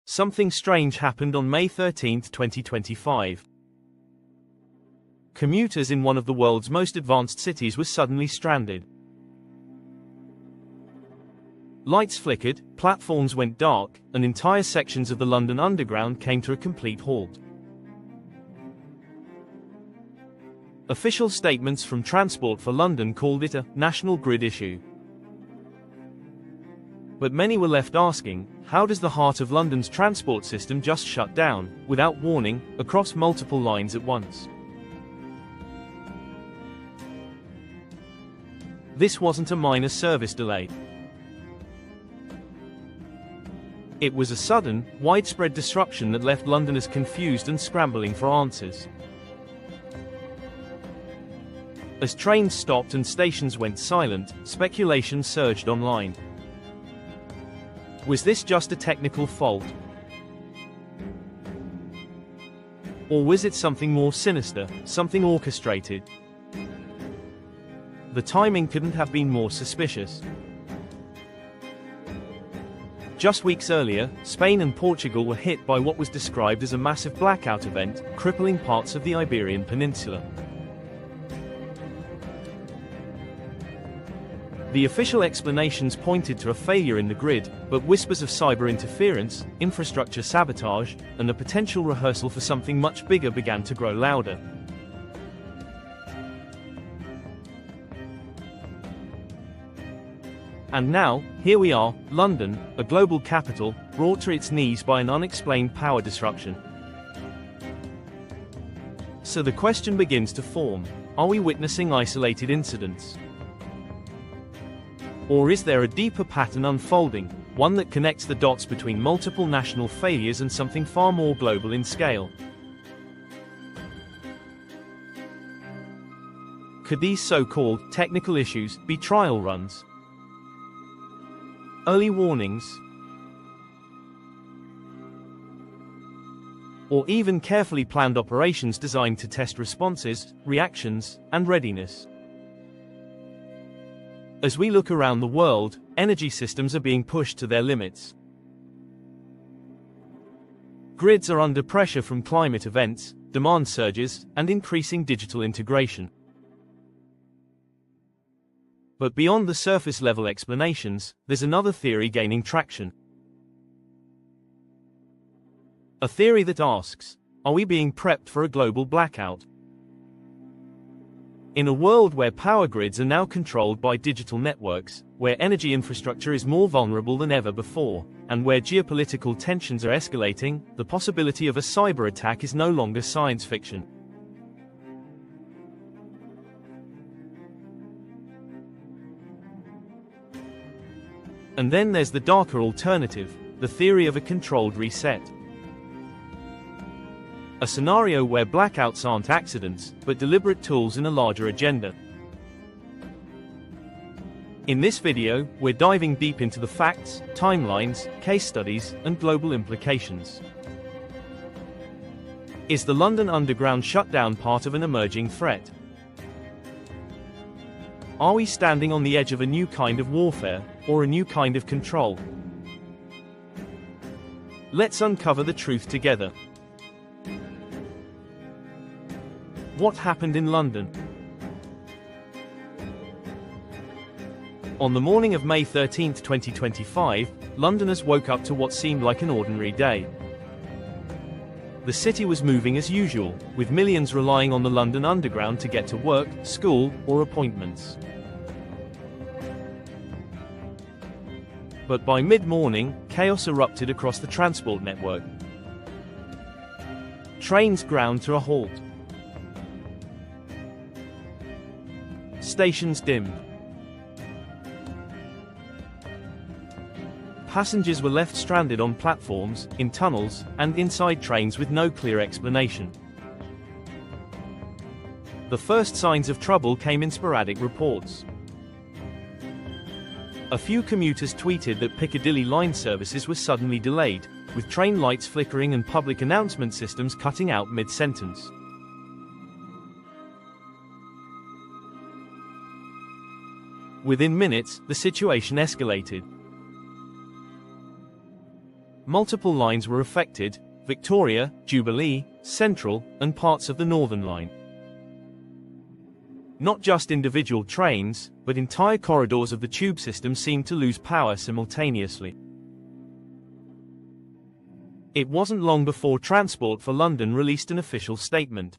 Something strange happened on May 13, 2025. Commuters in one of the world's most advanced cities were suddenly stranded. Lights flickered, platforms went dark, and entire sections of the London Underground came to a complete halt. Official statements from Transport for London called it a national grid issue. But many were left asking, how does the heart of London's transport system just shut down, without warning, across multiple lines at once? This wasn't a minor service delay. It was a sudden, widespread disruption that left Londoners confused and scrambling for answers. As trains stopped and stations went silent, speculation surged online. Was this just a technical fault? Or was it something more sinister, something orchestrated? The timing couldn't have been more suspicious. Just weeks earlier, Spain and Portugal were hit by what was described as a massive blackout event, crippling parts of the Iberian Peninsula. The official explanations pointed to a failure in the grid, but whispers of cyber interference, infrastructure sabotage, and a potential rehearsal for something much bigger began to grow louder. And now, here we are, London, a global capital, brought to its knees by an unexplained power disruption. So the question begins to form: are we witnessing isolated incidents? Or is there a deeper pattern unfolding, one that connects the dots between multiple national failures and something far more global in scale? Could these so-called technical issues be trial runs? Early warnings? Or even carefully planned operations designed to test responses, reactions, and readiness? As we look around the world, energy systems are being pushed to their limits. Grids are under pressure from climate events, demand surges, and increasing digital integration. But beyond the surface-level explanations, there's another theory gaining traction. A theory that asks, are we being prepped for a global blackout? In a world where power grids are now controlled by digital networks, where energy infrastructure is more vulnerable than ever before, and where geopolitical tensions are escalating, the possibility of a cyber attack is no longer science fiction. And then there's the darker alternative, the theory of a controlled reset. A scenario where blackouts aren't accidents, but deliberate tools in a larger agenda. In this video, we're diving deep into the facts, timelines, case studies, and global implications. Is the London Underground shutdown part of an emerging threat? Are we standing on the edge of a new kind of warfare, or a new kind of control? Let's uncover the truth together. What happened in London? On the morning of May 13, 2025, Londoners woke up to what seemed like an ordinary day. The city was moving as usual, with millions relying on the London Underground to get to work, school, or appointments. But by mid-morning, chaos erupted across the transport network. Trains ground to a halt. Stations dimmed. Passengers were left stranded on platforms, in tunnels, and inside trains with no clear explanation. The first signs of trouble came in sporadic reports. A few commuters tweeted that Piccadilly line services were suddenly delayed, with train lights flickering and public announcement systems cutting out mid-sentence. Within minutes, the situation escalated. Multiple lines were affected: Victoria, Jubilee, Central, and parts of the Northern Line. Not just individual trains, but entire corridors of the tube system seemed to lose power simultaneously. It wasn't long before Transport for London released an official statement.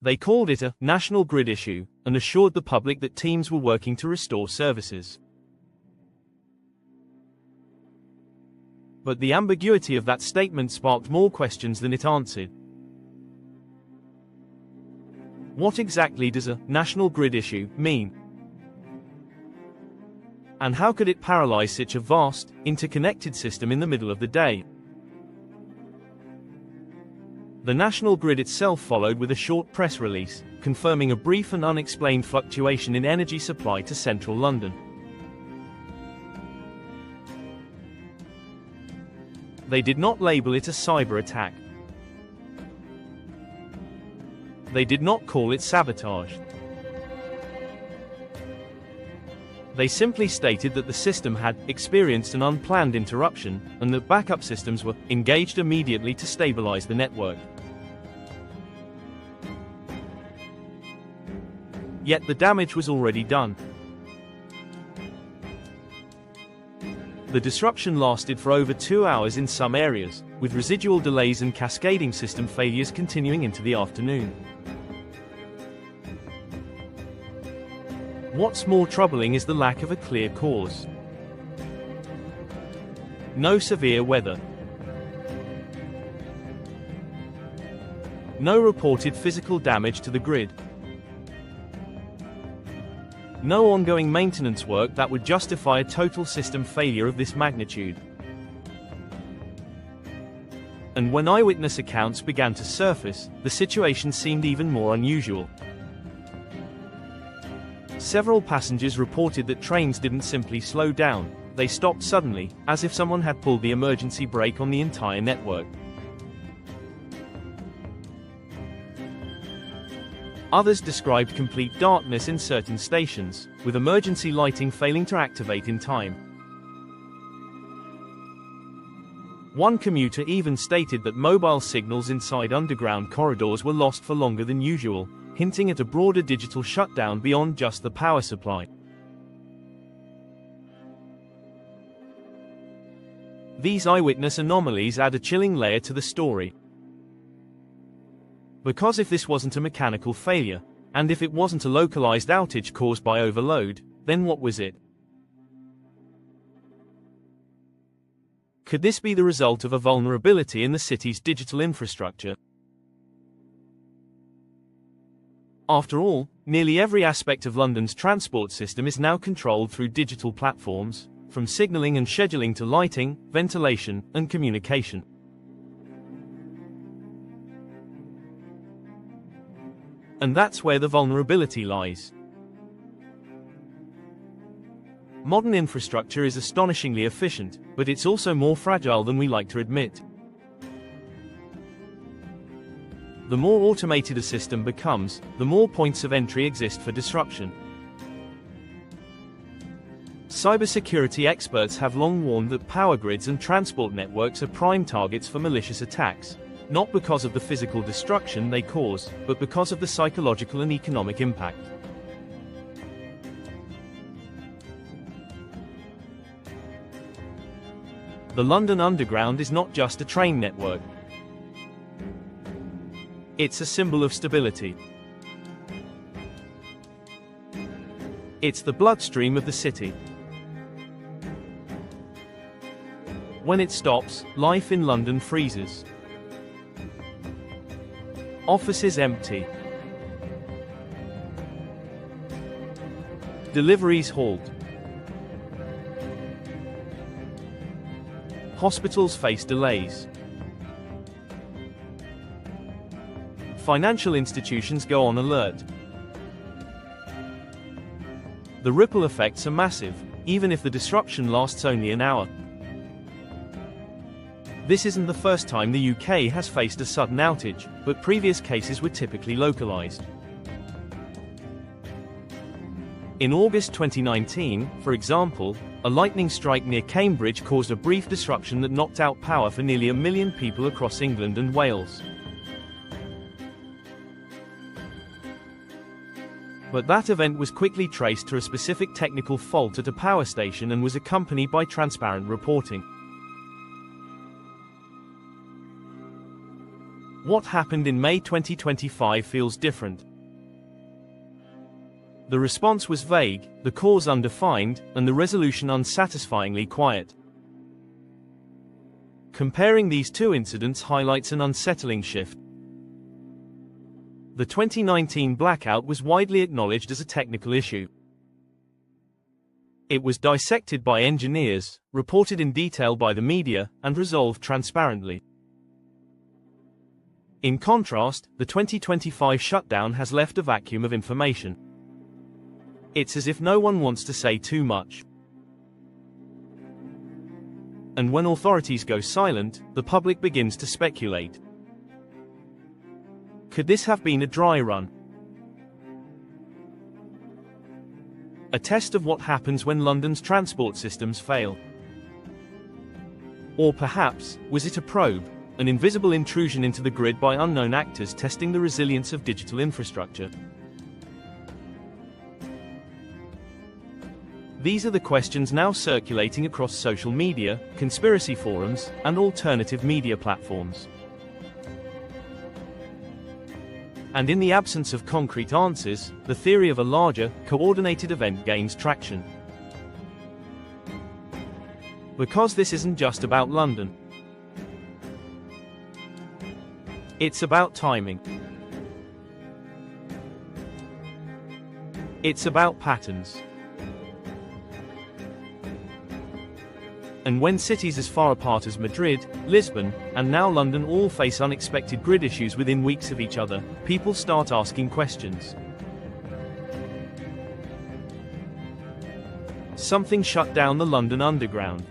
They called it a national grid issue, and assured the public that teams were working to restore services. But the ambiguity of that statement sparked more questions than it answered. What exactly does a national grid issue mean? And how could it paralyze such a vast, interconnected system in the middle of the day? The national grid itself followed with a short press release, confirming a brief and unexplained fluctuation in energy supply to central London. They did not label it a cyber attack. They did not call it sabotage. They simply stated that the system had experienced an unplanned interruption, and that backup systems were engaged immediately to stabilize the network. Yet the damage was already done. The disruption lasted for over 2 hours in some areas, with residual delays and cascading system failures continuing into the afternoon. What's more troubling is the lack of a clear cause. No severe weather. No reported physical damage to the grid. No ongoing maintenance work that would justify a total system failure of this magnitude. And when eyewitness accounts began to surface, the situation seemed even more unusual. Several passengers reported that trains didn't simply slow down, they stopped suddenly, as if someone had pulled the emergency brake on the entire network. Others described complete darkness in certain stations, with emergency lighting failing to activate in time. One commuter even stated that mobile signals inside underground corridors were lost for longer than usual, hinting at a broader digital shutdown beyond just the power supply. These eyewitness anomalies add a chilling layer to the story. Because if this wasn't a mechanical failure, and if it wasn't a localized outage caused by overload, then what was it? Could this be the result of a vulnerability in the city's digital infrastructure? After all, nearly every aspect of London's transport system is now controlled through digital platforms, from signalling and scheduling to lighting, ventilation, and communication. And that's where the vulnerability lies. Modern infrastructure is astonishingly efficient, but it's also more fragile than we like to admit. The more automated a system becomes, the more points of entry exist for disruption. Cybersecurity experts have long warned that power grids and transport networks are prime targets for malicious attacks, not because of the physical destruction they cause, but because of the psychological and economic impact. The London Underground is not just a train network. It's a symbol of stability. It's the bloodstream of the city. When it stops, life in London freezes. Offices empty. Deliveries halt. Hospitals face delays. Financial institutions go on alert. The ripple effects are massive, even if the disruption lasts only an hour. This isn't the first time the UK has faced a sudden outage, but previous cases were typically localized. In August 2019, for example, A lightning strike near Cambridge caused a brief disruption that knocked out power for nearly 1 million people across England and Wales. But that event was quickly traced to a specific technical fault at a power station and was accompanied by transparent reporting. What happened in May 2025 feels different. The response was vague, the cause undefined, and the resolution unsatisfyingly quiet. Comparing these two incidents highlights an unsettling shift. The 2019 blackout was widely acknowledged as a technical issue. It was dissected by engineers, reported in detail by the media, and resolved transparently. In contrast, the 2025 shutdown has left a vacuum of information. It's as if no one wants to say too much. And when authorities go silent, the public begins to speculate. Could this have been a dry run? A test of what happens when London's transport systems fail? Or perhaps, was it a probe, an invisible intrusion into the grid by unknown actors testing the resilience of digital infrastructure? These are the questions now circulating across social media, conspiracy forums, and alternative media platforms. And in the absence of concrete answers, the theory of a larger, coordinated event gains traction. Because this isn't just about London. It's about timing. It's about patterns. And when cities as far apart as Madrid, Lisbon, and now London all face unexpected grid issues within weeks of each other, people start asking questions. Something shut down the London Underground.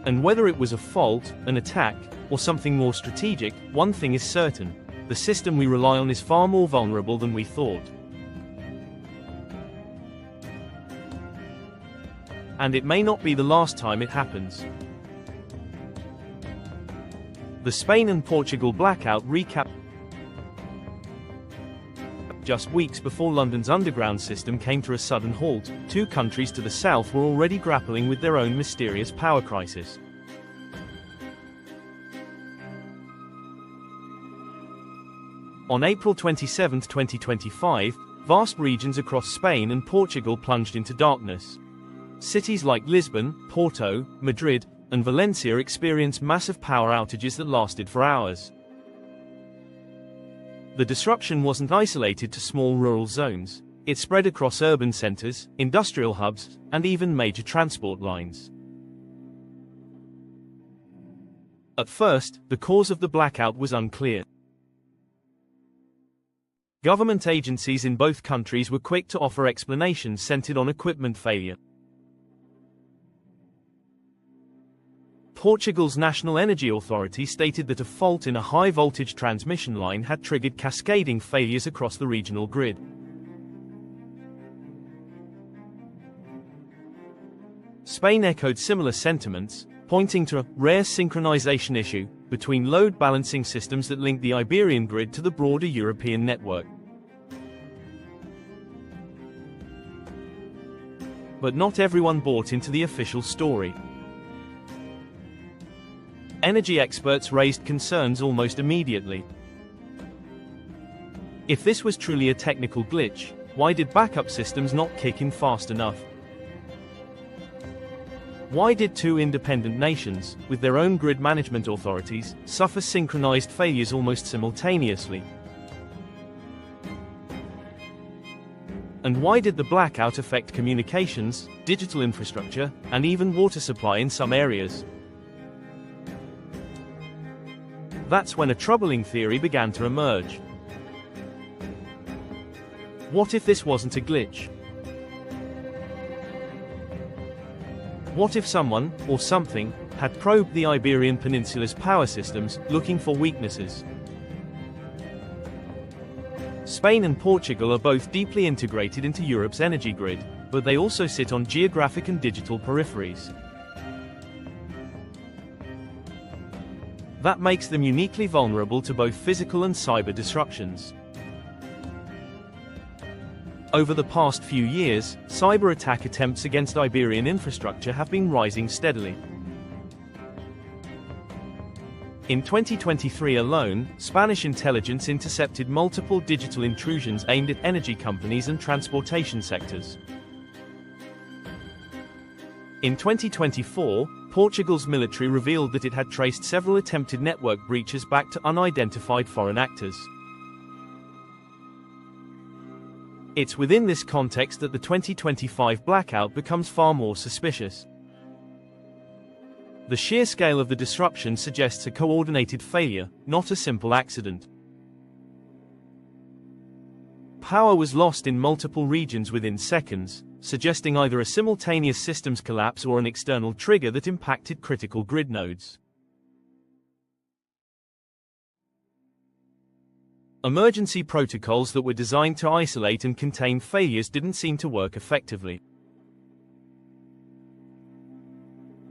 And whether it was a fault, an attack, or something more strategic, one thing is certain: the system we rely on is far more vulnerable than we thought. And it may not be the last time it happens. The Spain and Portugal blackout recap. Just weeks before London's underground system came to a sudden halt, two countries to the south were already grappling with their own mysterious power crisis. On April 27, 2025, vast regions across Spain and Portugal plunged into darkness. Cities like Lisbon, Porto, Madrid, and Valencia experienced massive power outages that lasted for hours. The disruption wasn't isolated to small rural zones. It spread across urban centers, industrial hubs, and even major transport lines. At first, the cause of the blackout was unclear. Government agencies in both countries were quick to offer explanations centered on equipment failure. Portugal's National Energy Authority stated that a fault in a high-voltage transmission line had triggered cascading failures across the regional grid. Spain echoed similar sentiments, pointing to a rare synchronization issue between load balancing systems that link the Iberian grid to the broader European network. But not everyone bought into the official story. Energy experts raised concerns almost immediately. If this was truly a technical glitch, why did backup systems not kick in fast enough? Why did two independent nations, with their own grid management authorities, suffer synchronized failures almost simultaneously? And why did the blackout affect communications, digital infrastructure, and even water supply in some areas? That's when a troubling theory began to emerge. What if this wasn't a glitch? What if someone, or something, had probed the Iberian Peninsula's power systems, looking for weaknesses? Spain and Portugal are both deeply integrated into Europe's energy grid, but they also sit on geographic and digital peripheries. That makes them uniquely vulnerable to both physical and cyber disruptions. Over the past few years, cyber attack attempts against Iberian infrastructure have been rising steadily. In 2023 alone, Spanish intelligence intercepted multiple digital intrusions aimed at energy companies and transportation sectors. In 2024, Portugal's military revealed that it had traced several attempted network breaches back to unidentified foreign actors. It's within this context that the 2025 blackout becomes far more suspicious. The sheer scale of the disruption suggests a coordinated failure, not a simple accident. Power was lost in multiple regions within seconds, suggesting either a simultaneous systems collapse or an external trigger that impacted critical grid nodes. Emergency protocols that were designed to isolate and contain failures didn't seem to work effectively.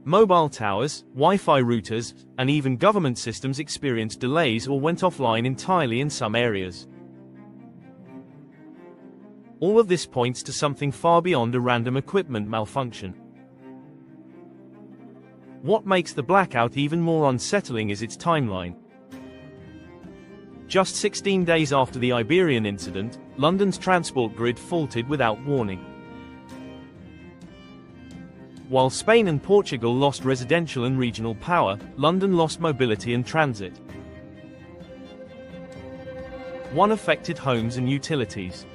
Mobile towers, Wi-Fi routers, and even government systems experienced delays or went offline entirely in some areas. All of this points to something far beyond a random equipment malfunction. What makes the blackout even more unsettling is its timeline. Just 16 days after the Iberian incident, London's transport grid faulted without warning. While Spain and Portugal lost residential and regional power, London lost mobility and transit. One affected homes and utilities.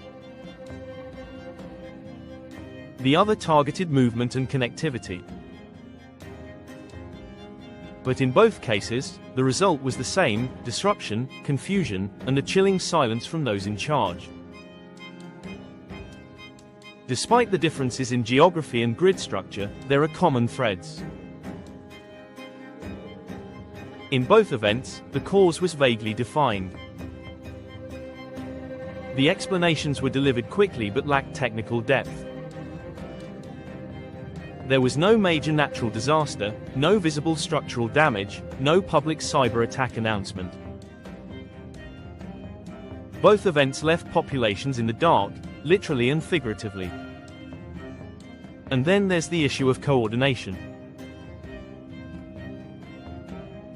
The other targeted movement and connectivity. But in both cases, the result was the same: disruption, confusion, and a chilling silence from those in charge. Despite the differences in geography and grid structure, there are common threads. In both events, the cause was vaguely defined. The explanations were delivered quickly but lacked technical depth. There was no major natural disaster, no visible structural damage, no public cyber attack announcement. Both events left populations in the dark, literally and figuratively. And then there's the issue of coordination.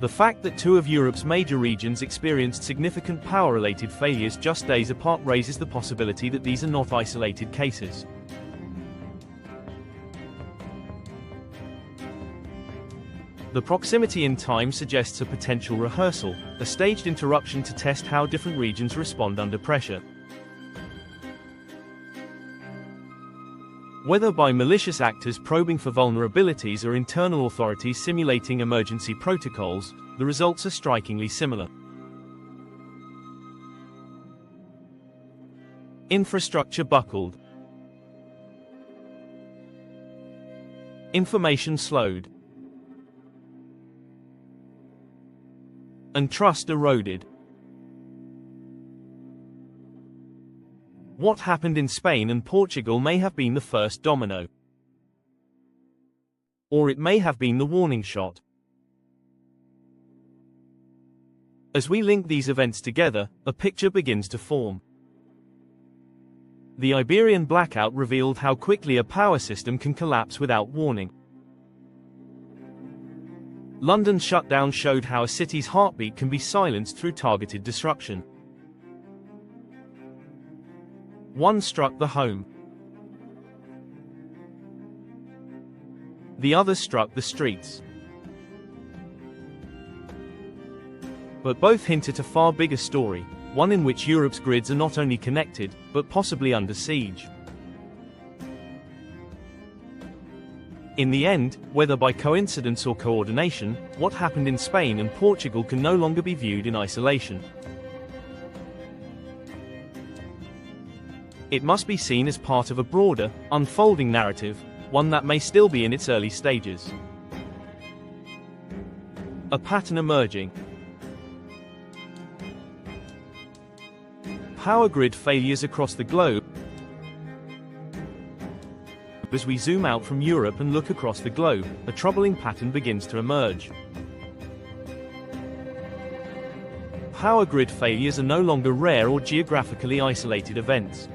The fact that two of Europe's major regions experienced significant power-related failures just days apart raises the possibility that these are not isolated cases. The proximity in time suggests a potential rehearsal, a staged interruption to test how different regions respond under pressure. Whether by malicious actors probing for vulnerabilities or internal authorities simulating emergency protocols, the results are strikingly similar. Infrastructure buckled. Information slowed. And trust eroded. What happened in Spain and Portugal may have been the first domino. Or it may have been the warning shot. As we link these events together, a picture begins to form. The Iberian blackout revealed how quickly a power system can collapse without warning. London's shutdown showed how a city's heartbeat can be silenced through targeted disruption. One struck the home. The other struck the streets. But both hint at a far bigger story, one in which Europe's grids are not only connected, but possibly under siege. In the end, whether by coincidence or coordination, what happened in Spain and Portugal can no longer be viewed in isolation. It must be seen as part of a broader, unfolding narrative, one that may still be in its early stages. A pattern emerging. Power grid failures across the globe. As we zoom out from Europe and look across the globe, a troubling pattern begins to emerge. Power grid failures are no longer rare or geographically isolated events.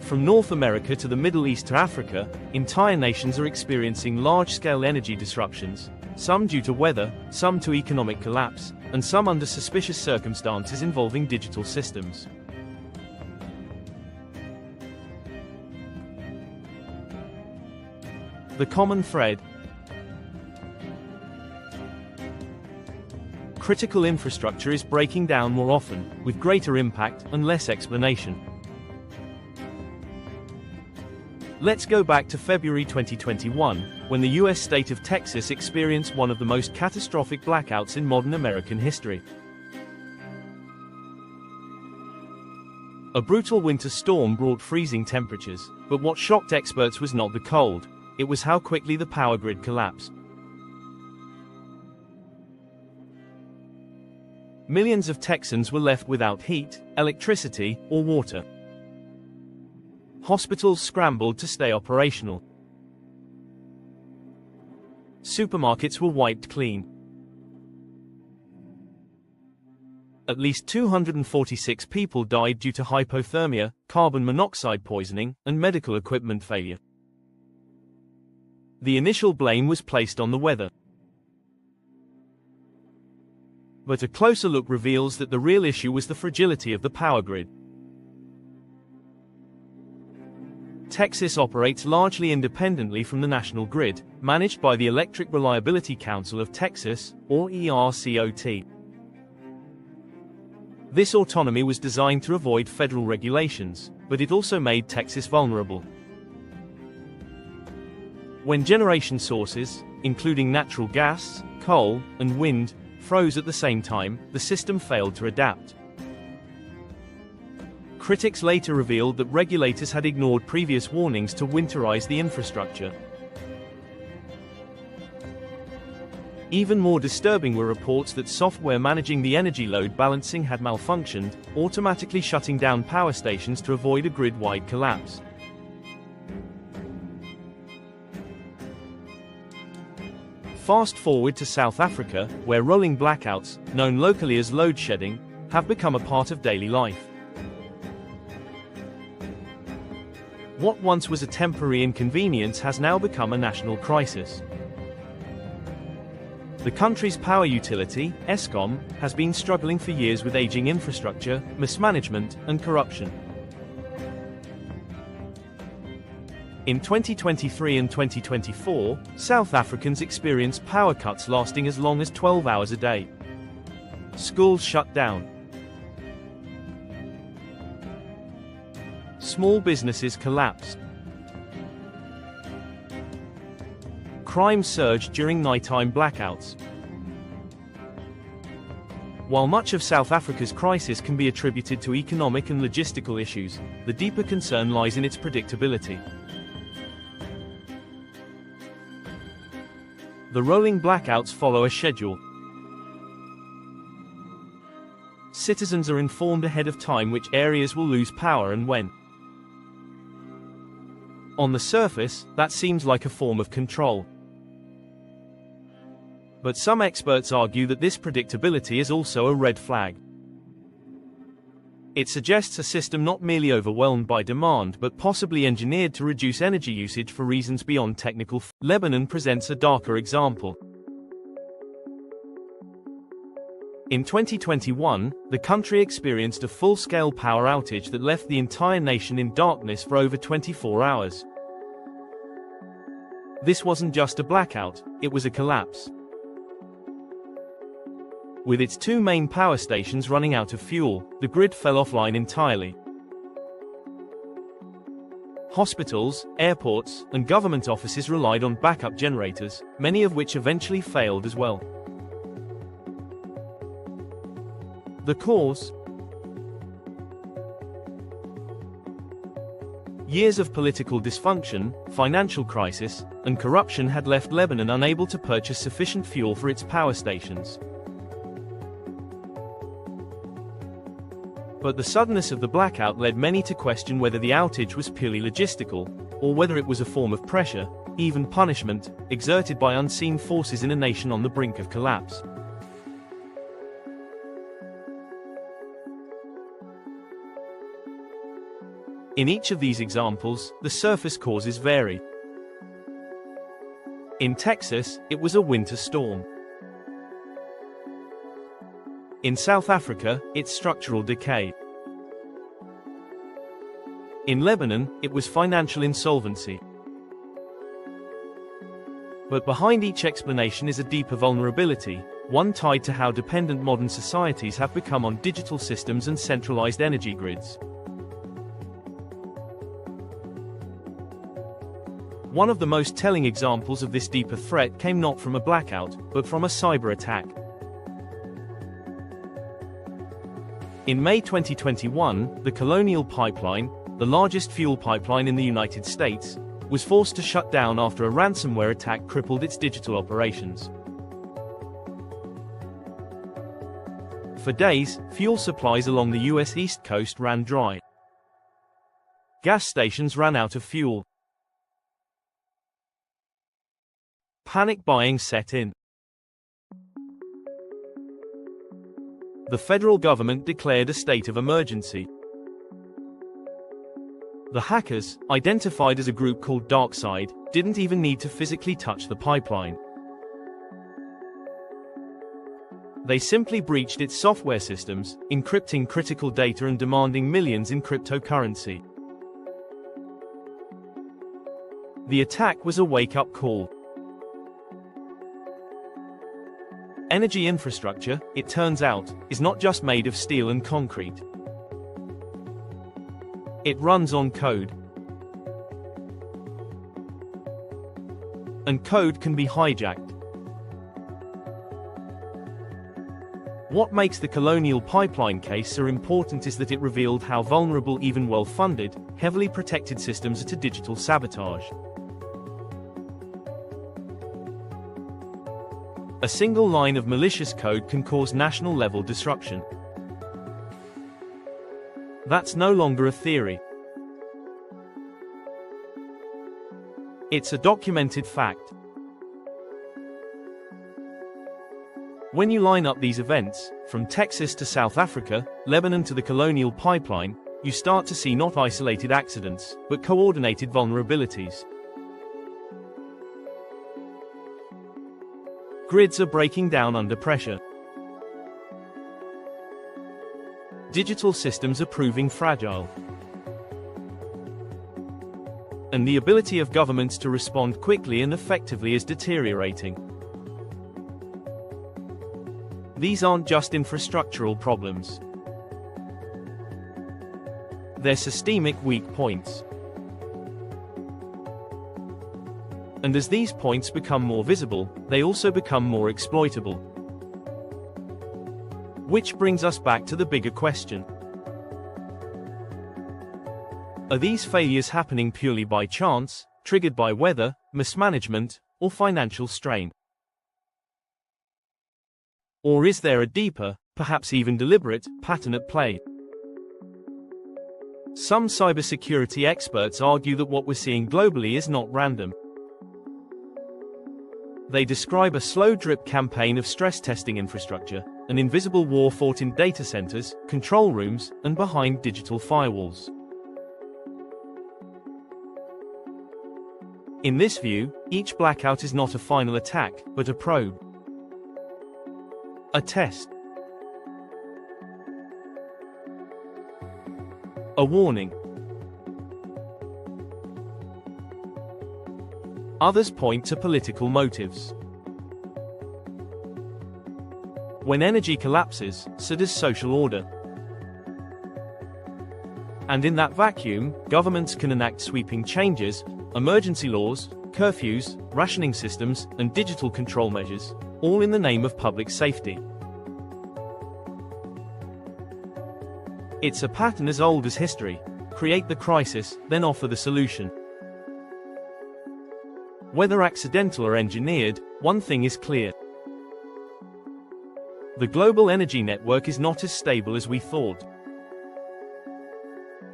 From North America to the Middle East to Africa, entire nations are experiencing large-scale energy disruptions, some due to weather, some to economic collapse, and some under suspicious circumstances involving digital systems. The common thread: critical infrastructure is breaking down more often, with greater impact and less explanation. Let's go back to February 2021, when the US state of Texas experienced one of the most catastrophic blackouts in modern American history. A brutal winter storm brought freezing temperatures, but what shocked experts was not the cold, it was how quickly the power grid collapsed. Millions of Texans were left without heat, electricity, or water. Hospitals scrambled to stay operational. Supermarkets were wiped clean. At least 246 people died due to hypothermia, carbon monoxide poisoning, and medical equipment failure. The initial blame was placed on the weather. But a closer look reveals that the real issue was the fragility of the power grid. Texas operates largely independently from the national grid, managed by the Electric Reliability Council of Texas, or ERCOT. This autonomy was designed to avoid federal regulations, but it also made Texas vulnerable. When generation sources, including natural gas, coal, and wind, froze at the same time, the system failed to adapt. Critics later revealed that regulators had ignored previous warnings to winterize the infrastructure. Even more disturbing were reports that software managing the energy load balancing had malfunctioned, automatically shutting down power stations to avoid a grid-wide collapse. Fast forward to South Africa, where rolling blackouts, known locally as load shedding, have become a part of daily life. What once was a temporary inconvenience has now become a national crisis. The country's power utility, Eskom, has been struggling for years with aging infrastructure, mismanagement, and corruption. In 2023 and 2024, South Africans experienced power cuts lasting as long as 12 hours a day. Schools shut down. Small businesses collapsed. Crime surged during nighttime blackouts. While much of South Africa's crisis can be attributed to economic and logistical issues, the deeper concern lies in its predictability. The rolling blackouts follow a schedule. Citizens are informed ahead of time which areas will lose power and when. On the surface, that seems like a form of control. But some experts argue that this predictability is also a red flag. It suggests a system not merely overwhelmed by demand but possibly engineered to reduce energy usage for reasons beyond technical. Lebanon presents a darker example. In 2021, the country experienced a full-scale power outage that left the entire nation in darkness for over 24 hours. This wasn't just a blackout, it was a collapse. With its two main power stations running out of fuel, the grid fell offline entirely. Hospitals, airports, and government offices relied on backup generators, many of which eventually failed as well. The cause? Years of political dysfunction, financial crisis, and corruption had left Lebanon unable to purchase sufficient fuel for its power stations. But the suddenness of the blackout led many to question whether the outage was purely logistical, or whether it was a form of pressure, even punishment, exerted by unseen forces in a nation on the brink of collapse. In each of these examples, the surface causes vary. In Texas, it was a winter storm. In South Africa, it's structural decay. In Lebanon, it was financial insolvency. But behind each explanation is a deeper vulnerability, one tied to how dependent modern societies have become on digital systems and centralized energy grids. One of the most telling examples of this deeper threat came not from a blackout, but from a cyber attack. In May 2021, the Colonial Pipeline, the largest fuel pipeline in the United States, was forced to shut down after a ransomware attack crippled its digital operations. For days, fuel supplies along the US East Coast ran dry. Gas stations ran out of fuel. Panic buying set in. The federal government declared a state of emergency. The hackers, identified as a group called DarkSide, didn't even need to physically touch the pipeline. They simply breached its software systems, encrypting critical data and demanding millions in cryptocurrency. The attack was a wake-up call. Energy infrastructure, it turns out, is not just made of steel and concrete. It runs on code. And code can be hijacked. What makes the Colonial Pipeline case so important is that it revealed how vulnerable even well-funded, heavily protected systems are to digital sabotage. A single line of malicious code can cause national-level disruption. That's no longer a theory. It's a documented fact. When you line up these events, from Texas to South Africa, Lebanon to the Colonial Pipeline, you start to see not isolated accidents, but coordinated vulnerabilities. Grids are breaking down under pressure. Digital systems are proving fragile. And the ability of governments to respond quickly and effectively is deteriorating. These aren't just infrastructural problems. They're systemic weak points. And as these points become more visible, they also become more exploitable. Which brings us back to the bigger question. Are these failures happening purely by chance, triggered by weather, mismanagement, or financial strain? Or is there a deeper, perhaps even deliberate, pattern at play? Some cybersecurity experts argue that what we're seeing globally is not random. They describe a slow-drip campaign of stress-testing infrastructure, an invisible war fought in data centers, control rooms, and behind digital firewalls. In this view, each blackout is not a final attack, but a probe. A test. A warning. Others point to political motives. When energy collapses, so does social order. And in that vacuum, governments can enact sweeping changes, emergency laws, curfews, rationing systems, and digital control measures, all in the name of public safety. It's a pattern as old as history. Create the crisis, then offer the solution. Whether accidental or engineered, one thing is clear. The global energy network is not as stable as we thought.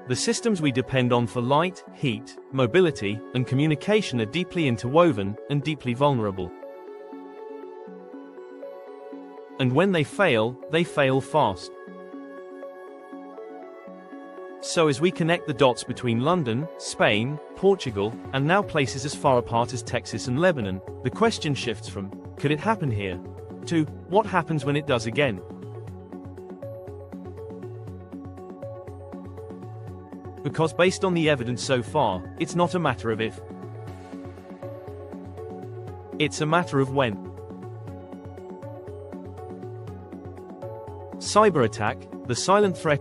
The systems we depend on for light, heat, mobility, and communication are deeply interwoven and deeply vulnerable. And when they fail fast. So as we connect the dots between London, Spain, Portugal, and now places as far apart as Texas and Lebanon, the question shifts from, could it happen here? To, what happens when it does again? Because based on the evidence so far, it's not a matter of if. It's a matter of when. Cyberattack, the silent threat.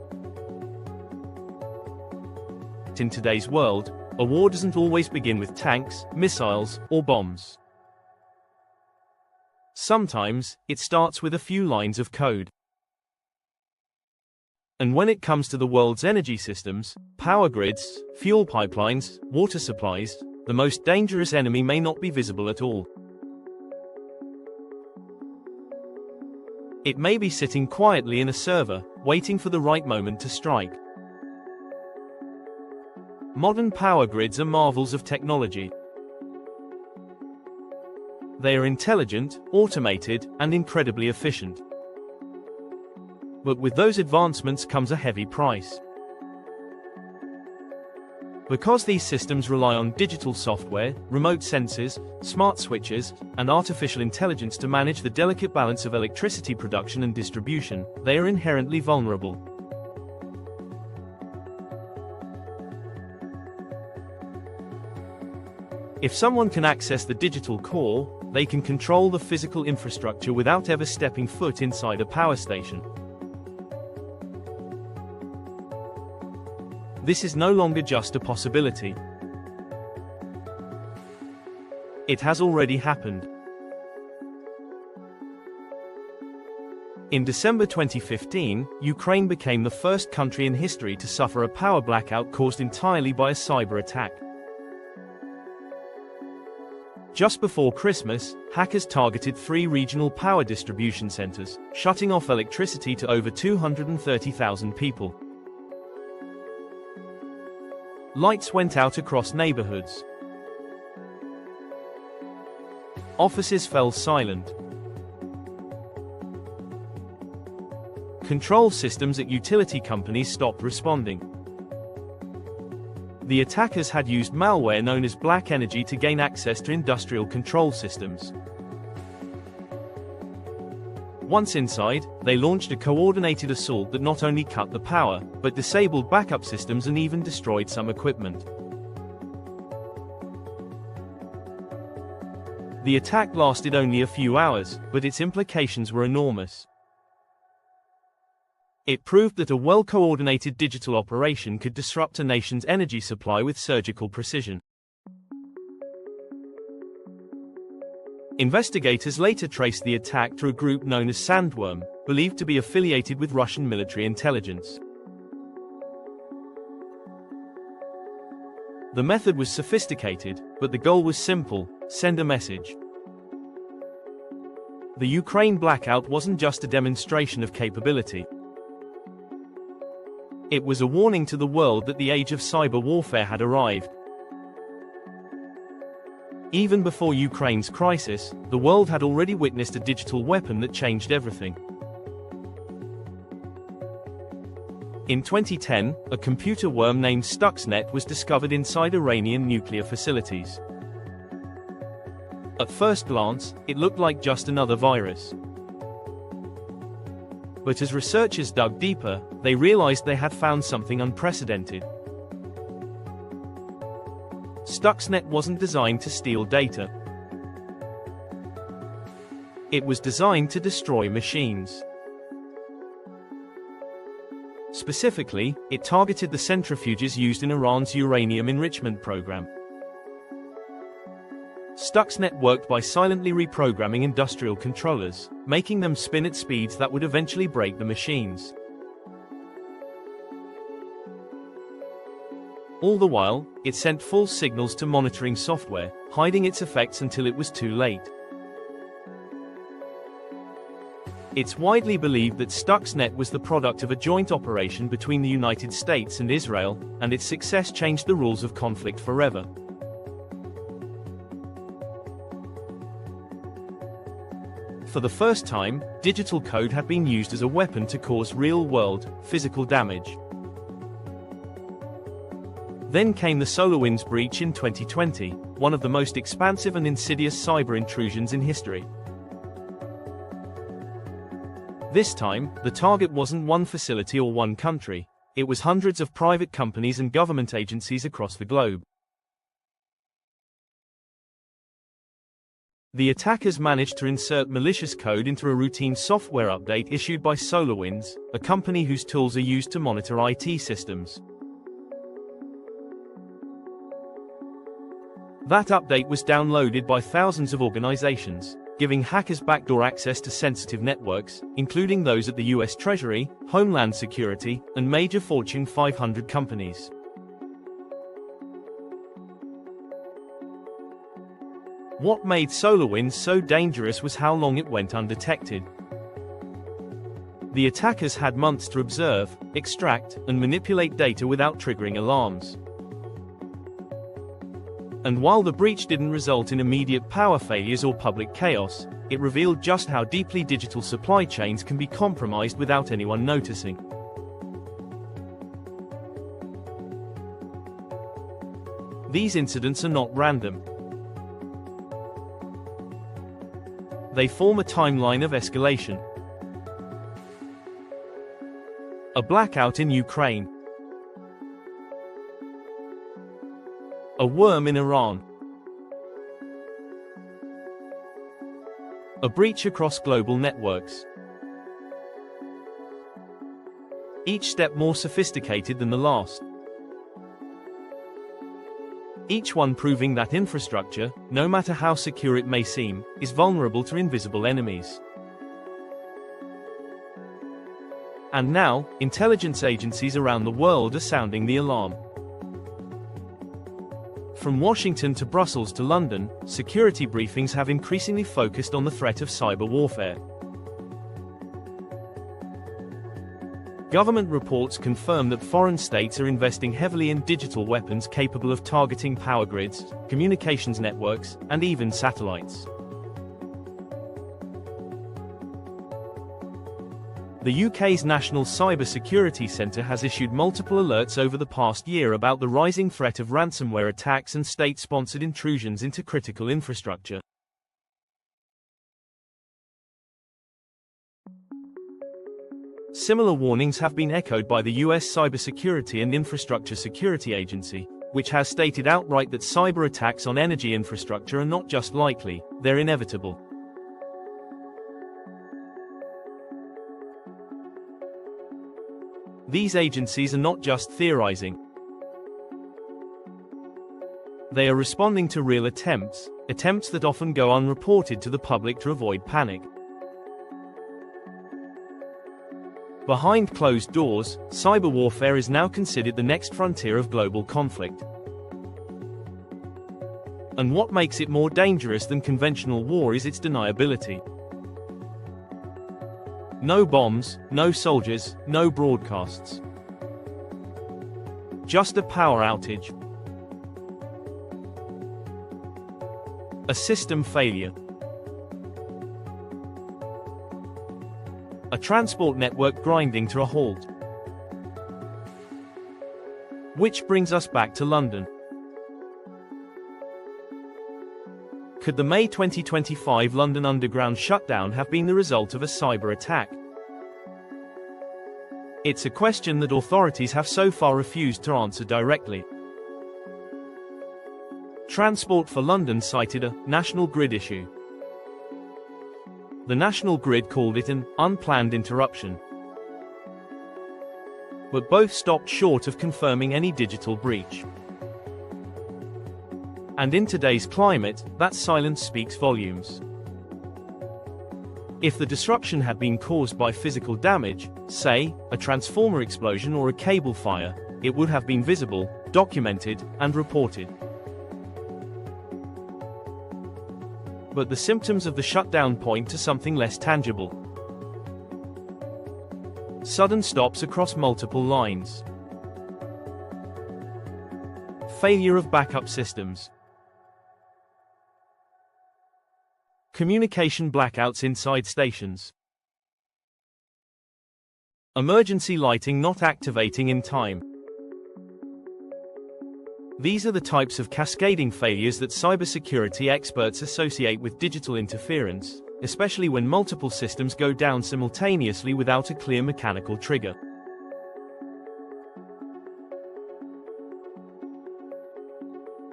In today's world, a war doesn't always begin with tanks, missiles, or bombs. Sometimes, it starts with a few lines of code. And when it comes to the world's energy systems, power grids, fuel pipelines, water supplies, the most dangerous enemy may not be visible at all. It may be sitting quietly in a server, waiting for the right moment to strike. Modern power grids are marvels of technology. They are intelligent, automated, and incredibly efficient. But with those advancements comes a heavy price. Because these systems rely on digital software, remote sensors, smart switches, and artificial intelligence to manage the delicate balance of electricity production and distribution, they are inherently vulnerable. If someone can access the digital core, they can control the physical infrastructure without ever stepping foot inside a power station. This is no longer just a possibility. It has already happened. In December 2015, Ukraine became the first country in history to suffer a power blackout caused entirely by a cyber attack. Just before Christmas, hackers targeted 3 regional power distribution centers, shutting off electricity to over 230,000 people. Lights went out across neighborhoods. Offices fell silent. Control systems at utility companies stopped responding. The attackers had used malware known as black energy to gain access to industrial control systems. Once inside, they launched a coordinated assault that not only cut the power, but disabled backup systems and even destroyed some equipment. The attack lasted only a few hours, but its implications were enormous. It proved that a well-coordinated digital operation could disrupt a nation's energy supply with surgical precision. Investigators later traced the attack to a group known as Sandworm, believed to be affiliated with Russian military intelligence. The method was sophisticated, but the goal was simple: send a message. The Ukraine blackout wasn't just a demonstration of capability. It was a warning to the world that the age of cyber warfare had arrived. Even before Ukraine's crisis, the world had already witnessed a digital weapon that changed everything. In 2010, a computer worm named Stuxnet was discovered inside Iranian nuclear facilities. At first glance, it looked like just another virus. But as researchers dug deeper, they realized they had found something unprecedented. Stuxnet wasn't designed to steal data. It was designed to destroy machines. Specifically, it targeted the centrifuges used in Iran's uranium enrichment program. Stuxnet worked by silently reprogramming industrial controllers, making them spin at speeds that would eventually break the machines. All the while, it sent false signals to monitoring software, hiding its effects until it was too late. It's widely believed that Stuxnet was the product of a joint operation between the United States and Israel, and its success changed the rules of conflict forever. For the first time, digital code had been used as a weapon to cause real-world, physical damage. Then came the SolarWinds breach in 2020, one of the most expansive and insidious cyber intrusions in history. This time, the target wasn't one facility or one country. It was hundreds of private companies and government agencies across the globe. The attackers managed to insert malicious code into a routine software update issued by SolarWinds, a company whose tools are used to monitor IT systems. That update was downloaded by thousands of organizations, giving hackers backdoor access to sensitive networks, including those at the US Treasury, Homeland Security, and major Fortune 500 companies. What made SolarWinds so dangerous was how long it went undetected. The attackers had months to observe, extract, and manipulate data without triggering alarms. And while the breach didn't result in immediate power failures or public chaos, it revealed just how deeply digital supply chains can be compromised without anyone noticing. These incidents are not random. They form a timeline of escalation. A blackout in Ukraine. A worm in Iran. A breach across global networks. Each step more sophisticated than the last. Each one proving that infrastructure, no matter how secure it may seem, is vulnerable to invisible enemies. And now, intelligence agencies around the world are sounding the alarm. From Washington to Brussels to London, security briefings have increasingly focused on the threat of cyber warfare. Government reports confirm that foreign states are investing heavily in digital weapons capable of targeting power grids, communications networks, and even satellites. The UK's National Cybersecurity Centre has issued multiple alerts over the past year about the rising threat of ransomware attacks and state-sponsored intrusions into critical infrastructure. Similar warnings have been echoed by the US Cybersecurity and Infrastructure Security Agency, which has stated outright that cyber attacks on energy infrastructure are not just likely, they're inevitable. These agencies are not just theorizing. They are responding to real attempts that often go unreported to the public to avoid panic. Behind closed doors, cyber warfare is now considered the next frontier of global conflict. And what makes it more dangerous than conventional war is its deniability. No bombs, no soldiers, no broadcasts. Just a power outage. A system failure. A transport network grinding to a halt. Which brings us back to London. Could the May 2025 London Underground shutdown have been the result of a cyber attack? It's a question that authorities have so far refused to answer directly. Transport for London cited a national grid issue. The National Grid called it an unplanned interruption. But both stopped short of confirming any digital breach. And in today's climate, that silence speaks volumes. If the disruption had been caused by physical damage, say, a transformer explosion or a cable fire, it would have been visible, documented, and reported. But the symptoms of the shutdown point to something less tangible. Sudden stops across multiple lines. Failure of backup systems. Communication blackouts inside stations. Emergency lighting not activating in time. These are the types of cascading failures that cybersecurity experts associate with digital interference, especially when multiple systems go down simultaneously without a clear mechanical trigger.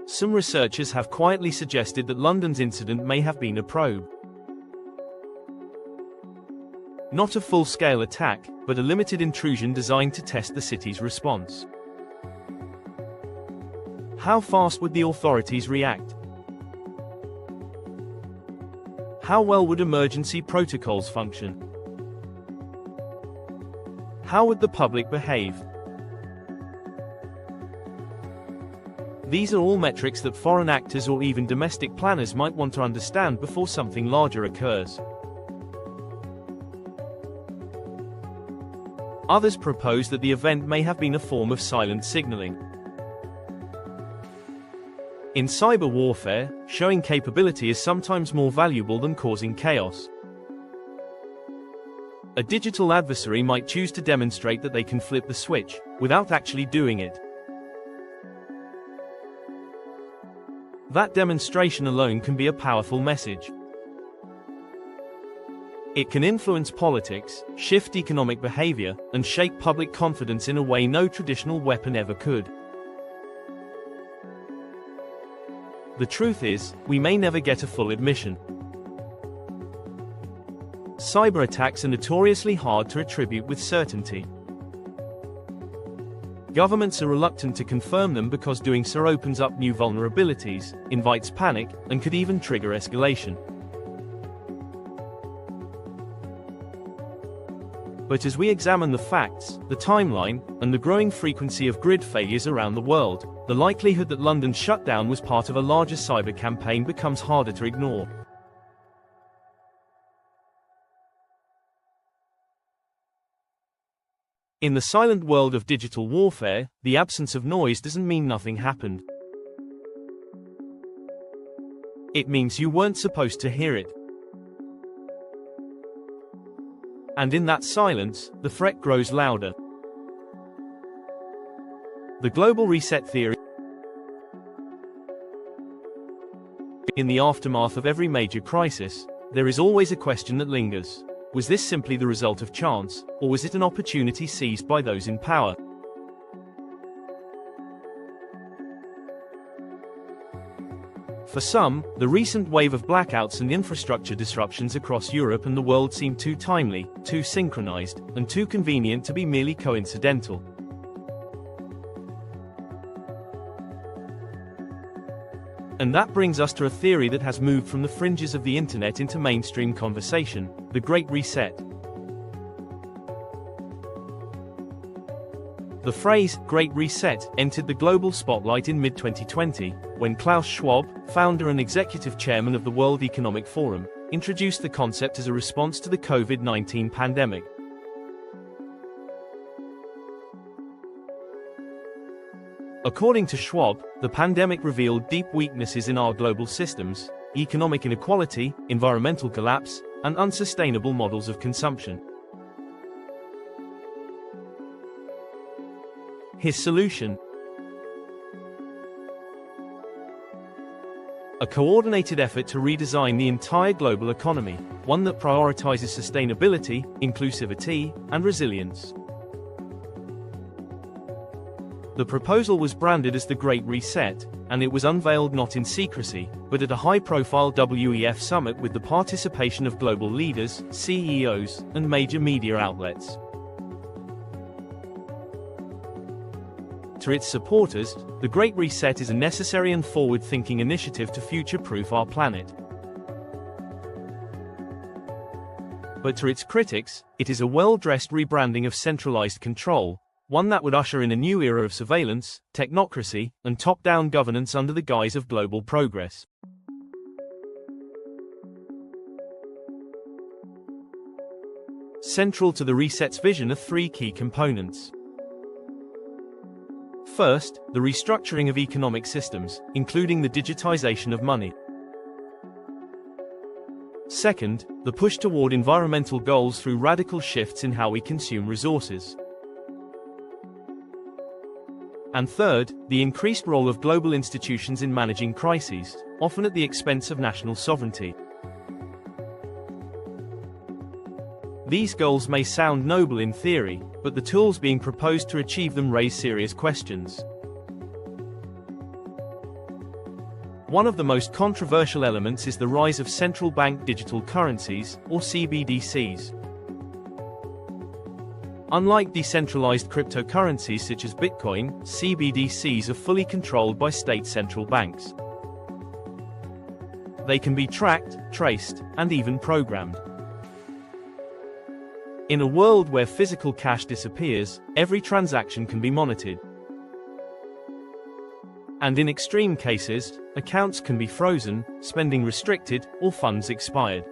Some researchers have quietly suggested that London's incident may have been a probe. Not a full-scale attack, but a limited intrusion designed to test the city's response. How fast would the authorities react? How well would emergency protocols function? How would the public behave? These are all metrics that foreign actors or even domestic planners might want to understand before something larger occurs. Others propose that the event may have been a form of silent signaling. In cyber warfare, showing capability is sometimes more valuable than causing chaos. A digital adversary might choose to demonstrate that they can flip the switch, without actually doing it. That demonstration alone can be a powerful message. It can influence politics, shift economic behavior, and shake public confidence in a way no traditional weapon ever could. The truth is, we may never get a full admission. Cyberattacks are notoriously hard to attribute with certainty. Governments are reluctant to confirm them because doing so opens up new vulnerabilities, invites panic, and could even trigger escalation. But as we examine the facts, the timeline, and the growing frequency of grid failures around the world, the likelihood that London's shutdown was part of a larger cyber campaign becomes harder to ignore. In the silent world of digital warfare, the absence of noise doesn't mean nothing happened. It means you weren't supposed to hear it. And in that silence, the threat grows louder. The global reset theory. In the aftermath of every major crisis, there is always a question that lingers. Was this simply the result of chance, or was it an opportunity seized by those in power? For some, the recent wave of blackouts and infrastructure disruptions across Europe and the world seem too timely, too synchronized, and too convenient to be merely coincidental. And that brings us to a theory that has moved from the fringes of the internet into mainstream conversation: the Great Reset. The phrase, Great Reset, entered the global spotlight in mid-2020, when Klaus Schwab, founder and executive chairman of the World Economic Forum, introduced the concept as a response to the COVID-19 pandemic. According to Schwab, the pandemic revealed deep weaknesses in our global systems: economic inequality, environmental collapse, and unsustainable models of consumption. His solution: a coordinated effort to redesign the entire global economy, one that prioritizes sustainability, inclusivity, and resilience. The proposal was branded as the Great Reset, and it was unveiled not in secrecy, but at a high-profile WEF summit with the participation of global leaders, CEOs, and major media outlets. To its supporters, the Great Reset is a necessary and forward-thinking initiative to future-proof our planet. But to its critics, it is a well-dressed rebranding of centralized control, one that would usher in a new era of surveillance, technocracy, and top-down governance under the guise of global progress. Central to the reset's vision are three key components. First, the restructuring of economic systems, including the digitization of money. Second, the push toward environmental goals through radical shifts in how we consume resources. And third, the increased role of global institutions in managing crises, often at the expense of national sovereignty. These goals may sound noble in theory, but the tools being proposed to achieve them raise serious questions. One of the most controversial elements is the rise of central bank digital currencies, or CBDCs. Unlike decentralized cryptocurrencies such as Bitcoin, CBDCs are fully controlled by state central banks. They can be tracked, traced, and even programmed. In a world where physical cash disappears, every transaction can be monitored. And in extreme cases, accounts can be frozen, spending restricted, or funds expired.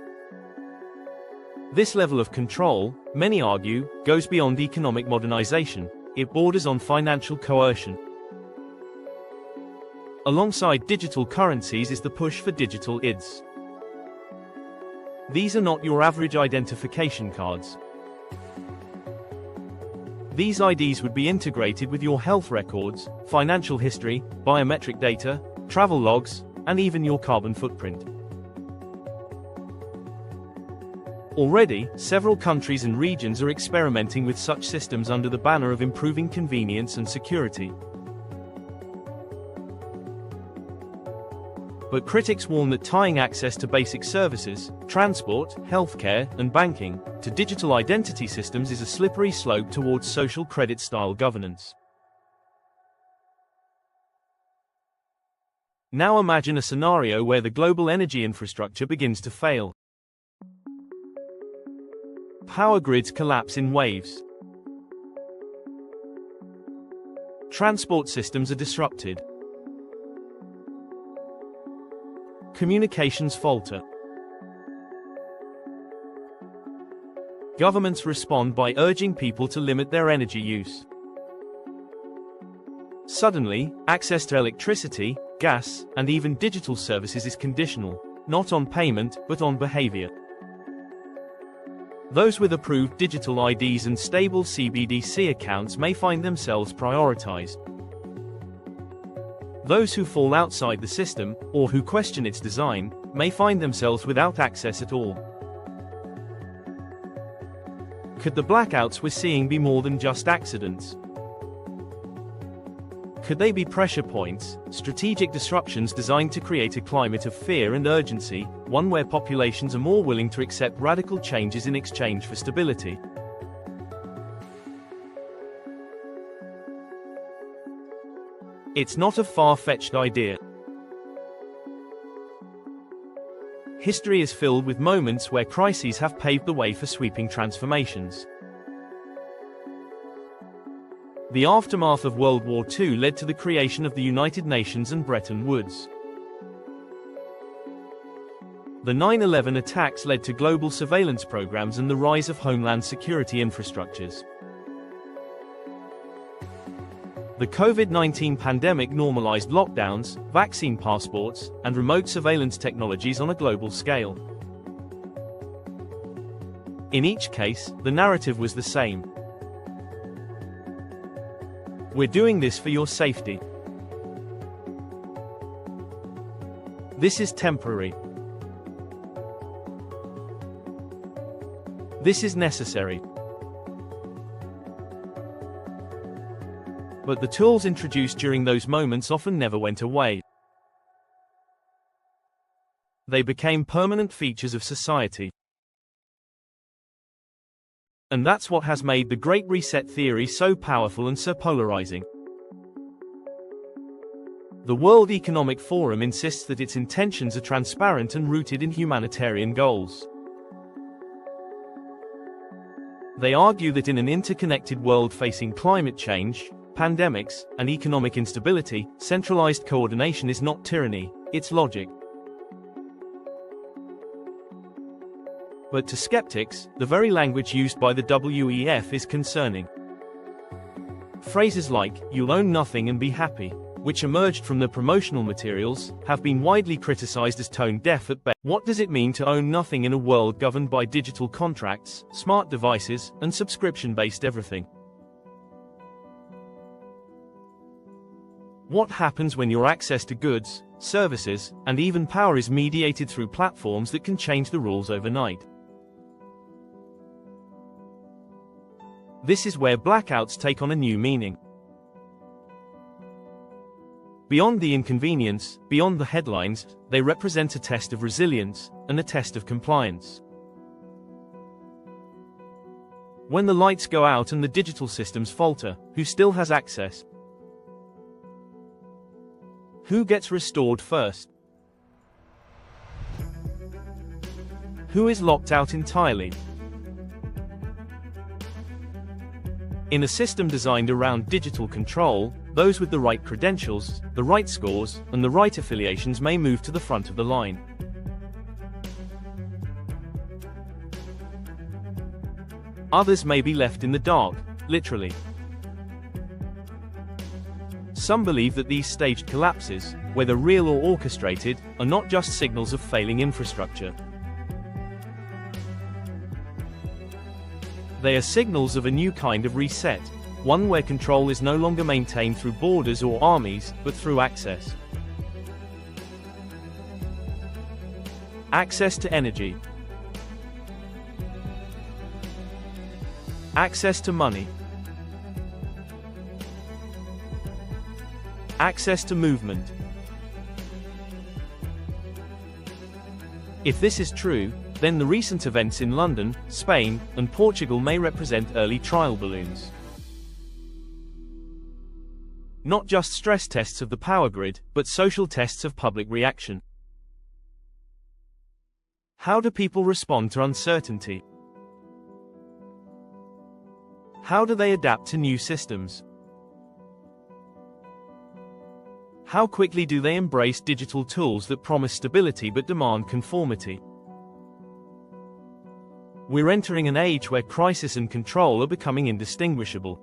This level of control, many argue, goes beyond economic modernization. It borders on financial coercion. Alongside digital currencies is the push for digital IDs. These are not your average identification cards. These IDs would be integrated with your health records, financial history, biometric data, travel logs, and even your carbon footprint. Already, several countries and regions are experimenting with such systems under the banner of improving convenience and security. But critics warn that tying access to basic services, transport, healthcare, and banking, to digital identity systems is a slippery slope towards social credit-style governance. Now imagine a scenario where the global energy infrastructure begins to fail. Power grids collapse in waves. Transport systems are disrupted. Communications falter. Governments respond by urging people to limit their energy use. Suddenly, access to electricity, gas, and even digital services is conditional, not on payment, but on behavior. Those with approved digital IDs and stable CBDC accounts may find themselves prioritized. Those who fall outside the system, or who question its design, may find themselves without access at all. Could the blackouts we're seeing be more than just accidents? Could they be pressure points, strategic disruptions designed to create a climate of fear and urgency, one where populations are more willing to accept radical changes in exchange for stability? It's not a far-fetched idea. History is filled with moments where crises have paved the way for sweeping transformations. The aftermath of World War II led to the creation of the United Nations and Bretton Woods. The 9/11 attacks led to global surveillance programs and the rise of homeland security infrastructures. The COVID-19 pandemic normalized lockdowns, vaccine passports, and remote surveillance technologies on a global scale. In each case, the narrative was the same. We're doing this for your safety. This is temporary. This is necessary. But the tools introduced during those moments often never went away. They became permanent features of society. And that's what has made the Great Reset theory so powerful and so polarizing. The World Economic Forum insists that its intentions are transparent and rooted in humanitarian goals. They argue that in an interconnected world facing climate change, pandemics, and economic instability, centralized coordination is not tyranny, it's logic. But to skeptics, the very language used by the WEF is concerning. Phrases like, "You'll own nothing and be happy," which emerged from the promotional materials, have been widely criticized as tone-deaf at best. What does it mean to own nothing in a world governed by digital contracts, smart devices, and subscription-based everything? What happens when your access to goods, services, and even power is mediated through platforms that can change the rules overnight? This is where blackouts take on a new meaning. Beyond the inconvenience, beyond the headlines, they represent a test of resilience, and a test of compliance. When the lights go out and the digital systems falter, who still has access? Who gets restored first? Who is locked out entirely? In a system designed around digital control, those with the right credentials, the right scores, and the right affiliations may move to the front of the line. Others may be left in the dark, literally. Some believe that these staged collapses, whether real or orchestrated, are not just signals of failing infrastructure. They are signals of a new kind of reset, one where control is no longer maintained through borders or armies, but through access. Access to energy. Access to money. Access to movement. If this is true, then the recent events in London, Spain, and Portugal may represent early trial balloons. Not just stress tests of the power grid, but social tests of public reaction. How do people respond to uncertainty? How do they adapt to new systems? How quickly do they embrace digital tools that promise stability but demand conformity? We're entering an age where crisis and control are becoming indistinguishable.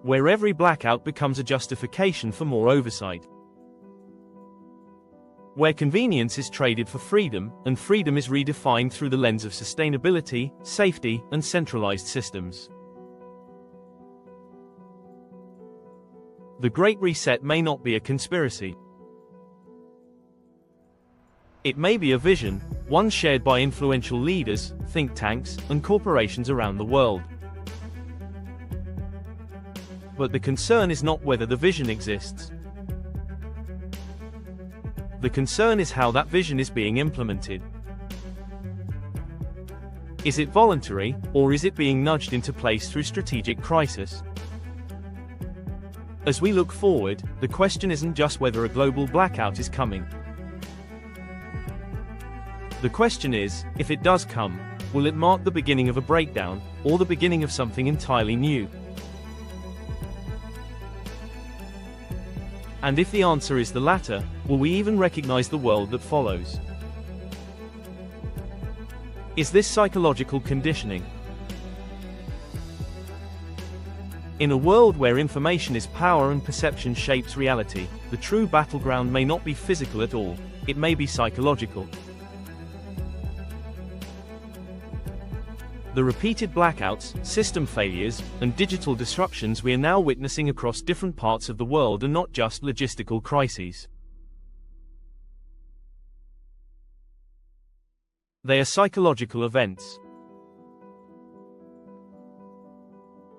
Where every blackout becomes a justification for more oversight. Where convenience is traded for freedom, and freedom is redefined through the lens of sustainability, safety, and centralized systems. The Great Reset may not be a conspiracy. It may be a vision, one shared by influential leaders, think tanks, and corporations around the world. But the concern is not whether the vision exists. The concern is how that vision is being implemented. Is it voluntary, or is it being nudged into place through strategic crisis? As we look forward, the question isn't just whether a global blackout is coming. The question is, if it does come, will it mark the beginning of a breakdown, or the beginning of something entirely new? And if the answer is the latter, will we even recognize the world that follows? Is this psychological conditioning? In a world where information is power and perception shapes reality, the true battleground may not be physical at all, it may be psychological. The repeated blackouts, system failures, and digital disruptions we are now witnessing across different parts of the world are not just logistical crises. They are psychological events.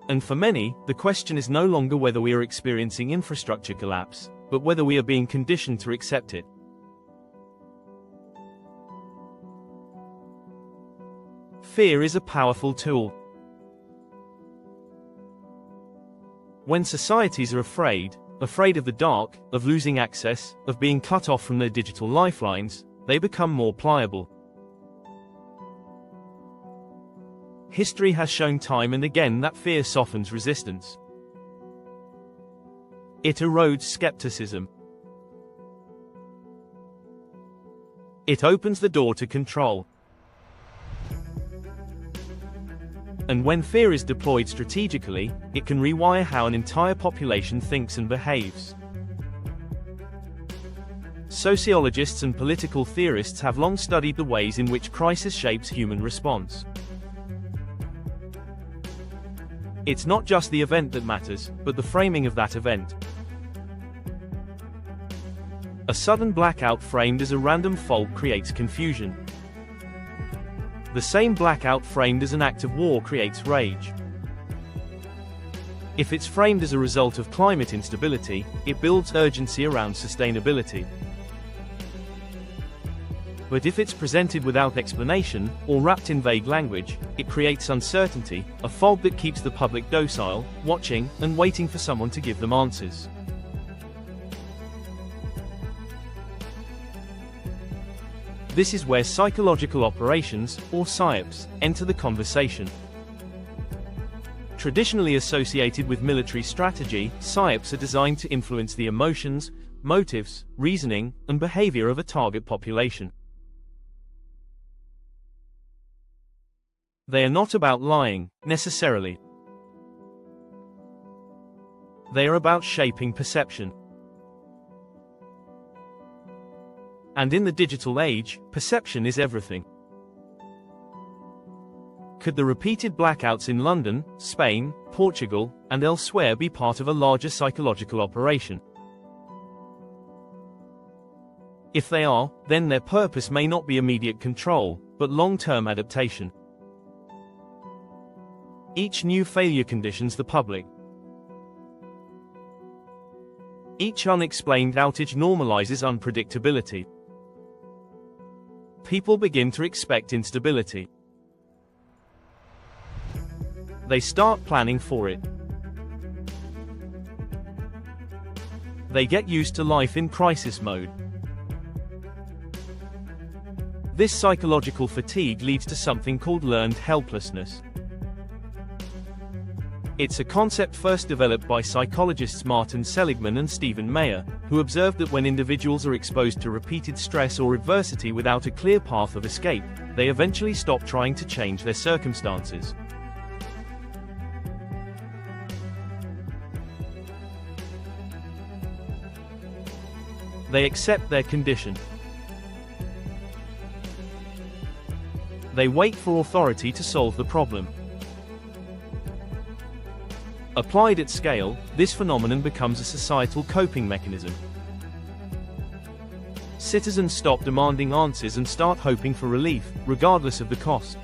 And for many, the question is no longer whether we are experiencing infrastructure collapse, but whether we are being conditioned to accept it. Fear is a powerful tool. When societies are afraid of the dark, of losing access, of being cut off from their digital lifelines, they become more pliable. History has shown time and again that fear softens resistance. It erodes skepticism. It opens the door to control. And when fear is deployed strategically, it can rewire how an entire population thinks and behaves. Sociologists and political theorists have long studied the ways in which crisis shapes human response. It's not just the event that matters, but the framing of that event. A sudden blackout framed as a random fault creates confusion. The same blackout framed as an act of war creates rage. If it's framed as a result of climate instability, it builds urgency around sustainability. But if it's presented without explanation, or wrapped in vague language, it creates uncertainty, a fog that keeps the public docile, watching, and waiting for someone to give them answers. This is where psychological operations, or PSYOPs, enter the conversation. Traditionally associated with military strategy, PSYOPs are designed to influence the emotions, motives, reasoning, and behavior of a target population. They are not about lying, necessarily. They are about shaping perception. And in the digital age, perception is everything. Could the repeated blackouts in London, Spain, Portugal, and elsewhere be part of a larger psychological operation? If they are, then their purpose may not be immediate control, but long-term adaptation. Each new failure conditions the public. Each unexplained outage normalizes unpredictability. People begin to expect instability. They start planning for it. They get used to life in crisis mode. This psychological fatigue leads to something called learned helplessness. It's a concept first developed by psychologists Martin Seligman and Stephen Mayer, who observed that when individuals are exposed to repeated stress or adversity without a clear path of escape, they eventually stop trying to change their circumstances. They accept their condition. They wait for authority to solve the problem. Applied at scale, this phenomenon becomes a societal coping mechanism. Citizens stop demanding answers and start hoping for relief, regardless of the cost.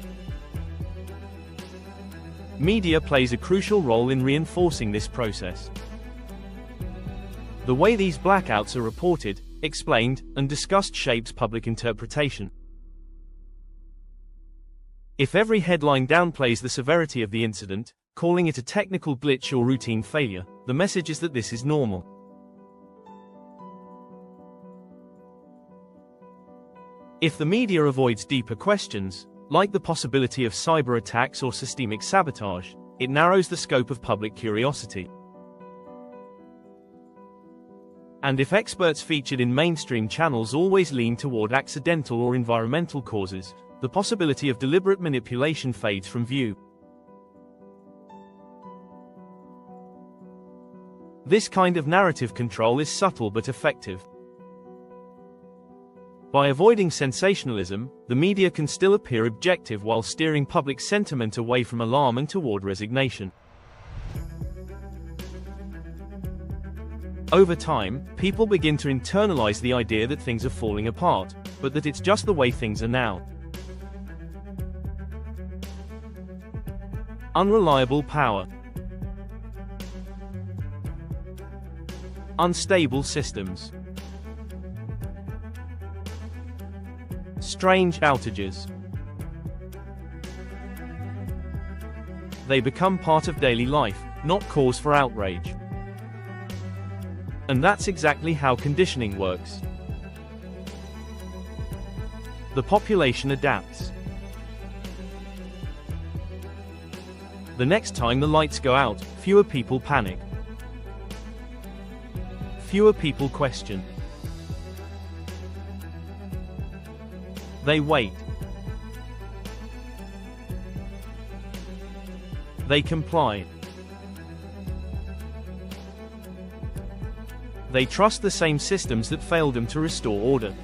Media plays a crucial role in reinforcing this process. The way these blackouts are reported, explained, and discussed shapes public interpretation. If every headline downplays the severity of the incident, calling it a technical glitch or routine failure, the message is that this is normal. If the media avoids deeper questions, like the possibility of cyber attacks or systemic sabotage, it narrows the scope of public curiosity. And if experts featured in mainstream channels always lean toward accidental or environmental causes, the possibility of deliberate manipulation fades from view. This kind of narrative control is subtle but effective. By avoiding sensationalism, the media can still appear objective while steering public sentiment away from alarm and toward resignation. Over time, people begin to internalize the idea that things are falling apart, but that it's just the way things are now. Unreliable power. Unstable systems. Strange outages. They become part of daily life, not cause for outrage. And that's exactly how conditioning works. The population adapts. The next time the lights go out, fewer people panic. Fewer people question. They wait. They comply. They trust the same systems that failed them to restore order.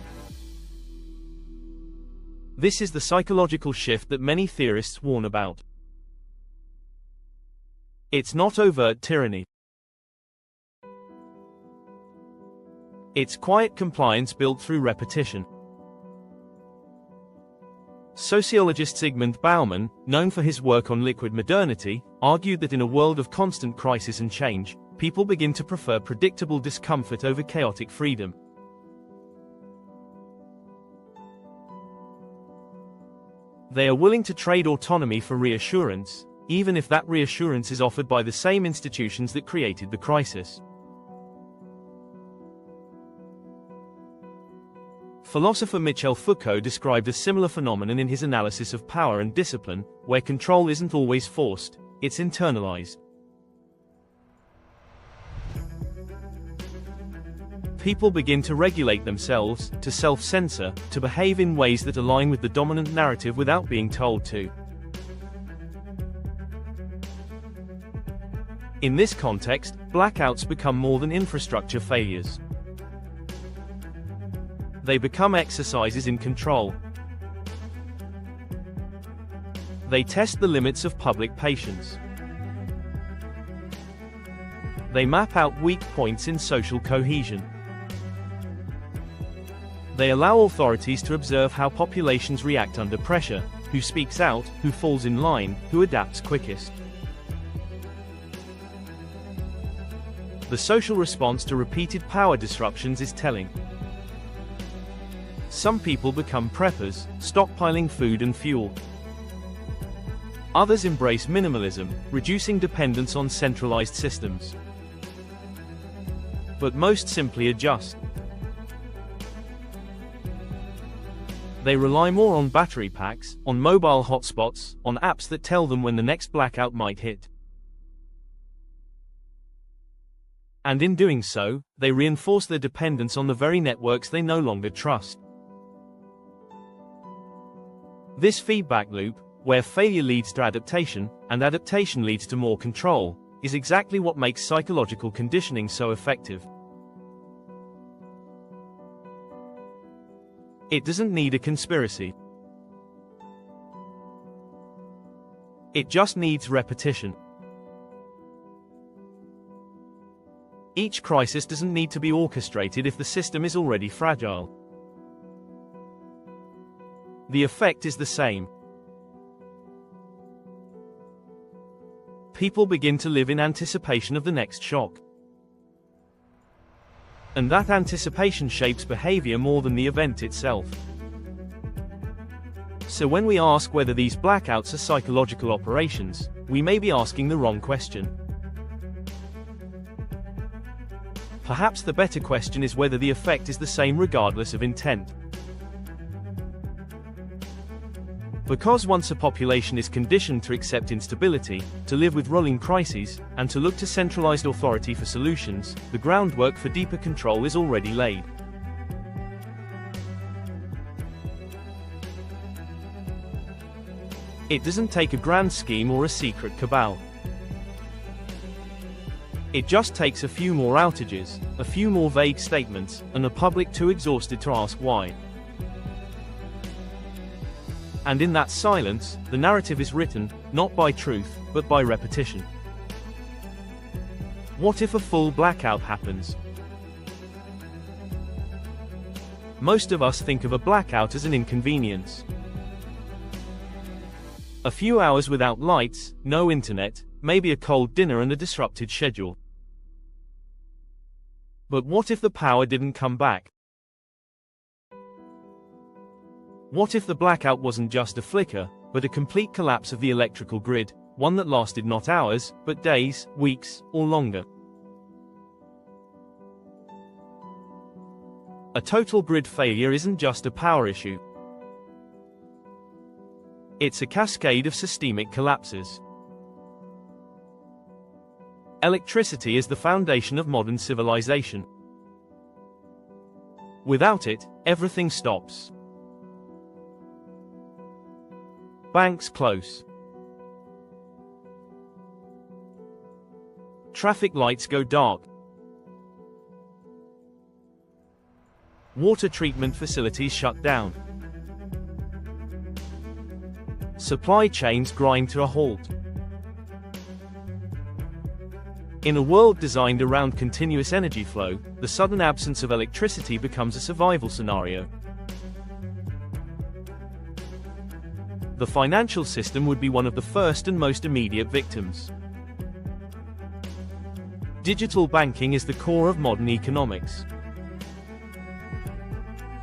This is the psychological shift that many theorists warn about. It's not overt tyranny. It's quiet compliance built through repetition. Sociologist Zygmunt Bauman, known for his work on liquid modernity, argued that in a world of constant crisis and change, people begin to prefer predictable discomfort over chaotic freedom. They are willing to trade autonomy for reassurance, even if that reassurance is offered by the same institutions that created the crisis. Philosopher Michel Foucault described a similar phenomenon in his analysis of power and discipline, where control isn't always forced, it's internalized. People begin to regulate themselves, to self-censor, to behave in ways that align with the dominant narrative without being told to. In this context, blackouts become more than infrastructure failures. They become exercises in control. They test the limits of public patience. They map out weak points in social cohesion. They allow authorities to observe how populations react under pressure, who speaks out, who falls in line, who adapts quickest. The social response to repeated power disruptions is telling. Some people become preppers, stockpiling food and fuel. Others embrace minimalism, reducing dependence on centralized systems. But most simply adjust. They rely more on battery packs, on mobile hotspots, on apps that tell them when the next blackout might hit. And in doing so, they reinforce their dependence on the very networks they no longer trust. This feedback loop, where failure leads to adaptation, and adaptation leads to more control, is exactly what makes psychological conditioning so effective. It doesn't need a conspiracy. It just needs repetition. Each crisis doesn't need to be orchestrated if the system is already fragile. The effect is the same. People begin to live in anticipation of the next shock. And that anticipation shapes behavior more than the event itself. So when we ask whether these blackouts are psychological operations, we may be asking the wrong question. Perhaps the better question is whether the effect is the same regardless of intent. Because once a population is conditioned to accept instability, to live with rolling crises, and to look to centralized authority for solutions, the groundwork for deeper control is already laid. It doesn't take a grand scheme or a secret cabal. It just takes a few more outages, a few more vague statements, and a public too exhausted to ask why. And in that silence, the narrative is written, not by truth, but by repetition. What if a full blackout happens? Most of us think of a blackout as an inconvenience. A few hours without lights, no internet, maybe a cold dinner and a disrupted schedule. But what if the power didn't come back? What if the blackout wasn't just a flicker, but a complete collapse of the electrical grid, one that lasted not hours, but days, weeks, or longer? A total grid failure isn't just a power issue. It's a cascade of systemic collapses. Electricity is the foundation of modern civilization. Without it, everything stops. Banks close. Traffic lights go dark. Water treatment facilities shut down. Supply chains grind to a halt. In a world designed around continuous energy flow, the sudden absence of electricity becomes a survival scenario. The financial system would be one of the first and most immediate victims. Digital banking is the core of modern economics.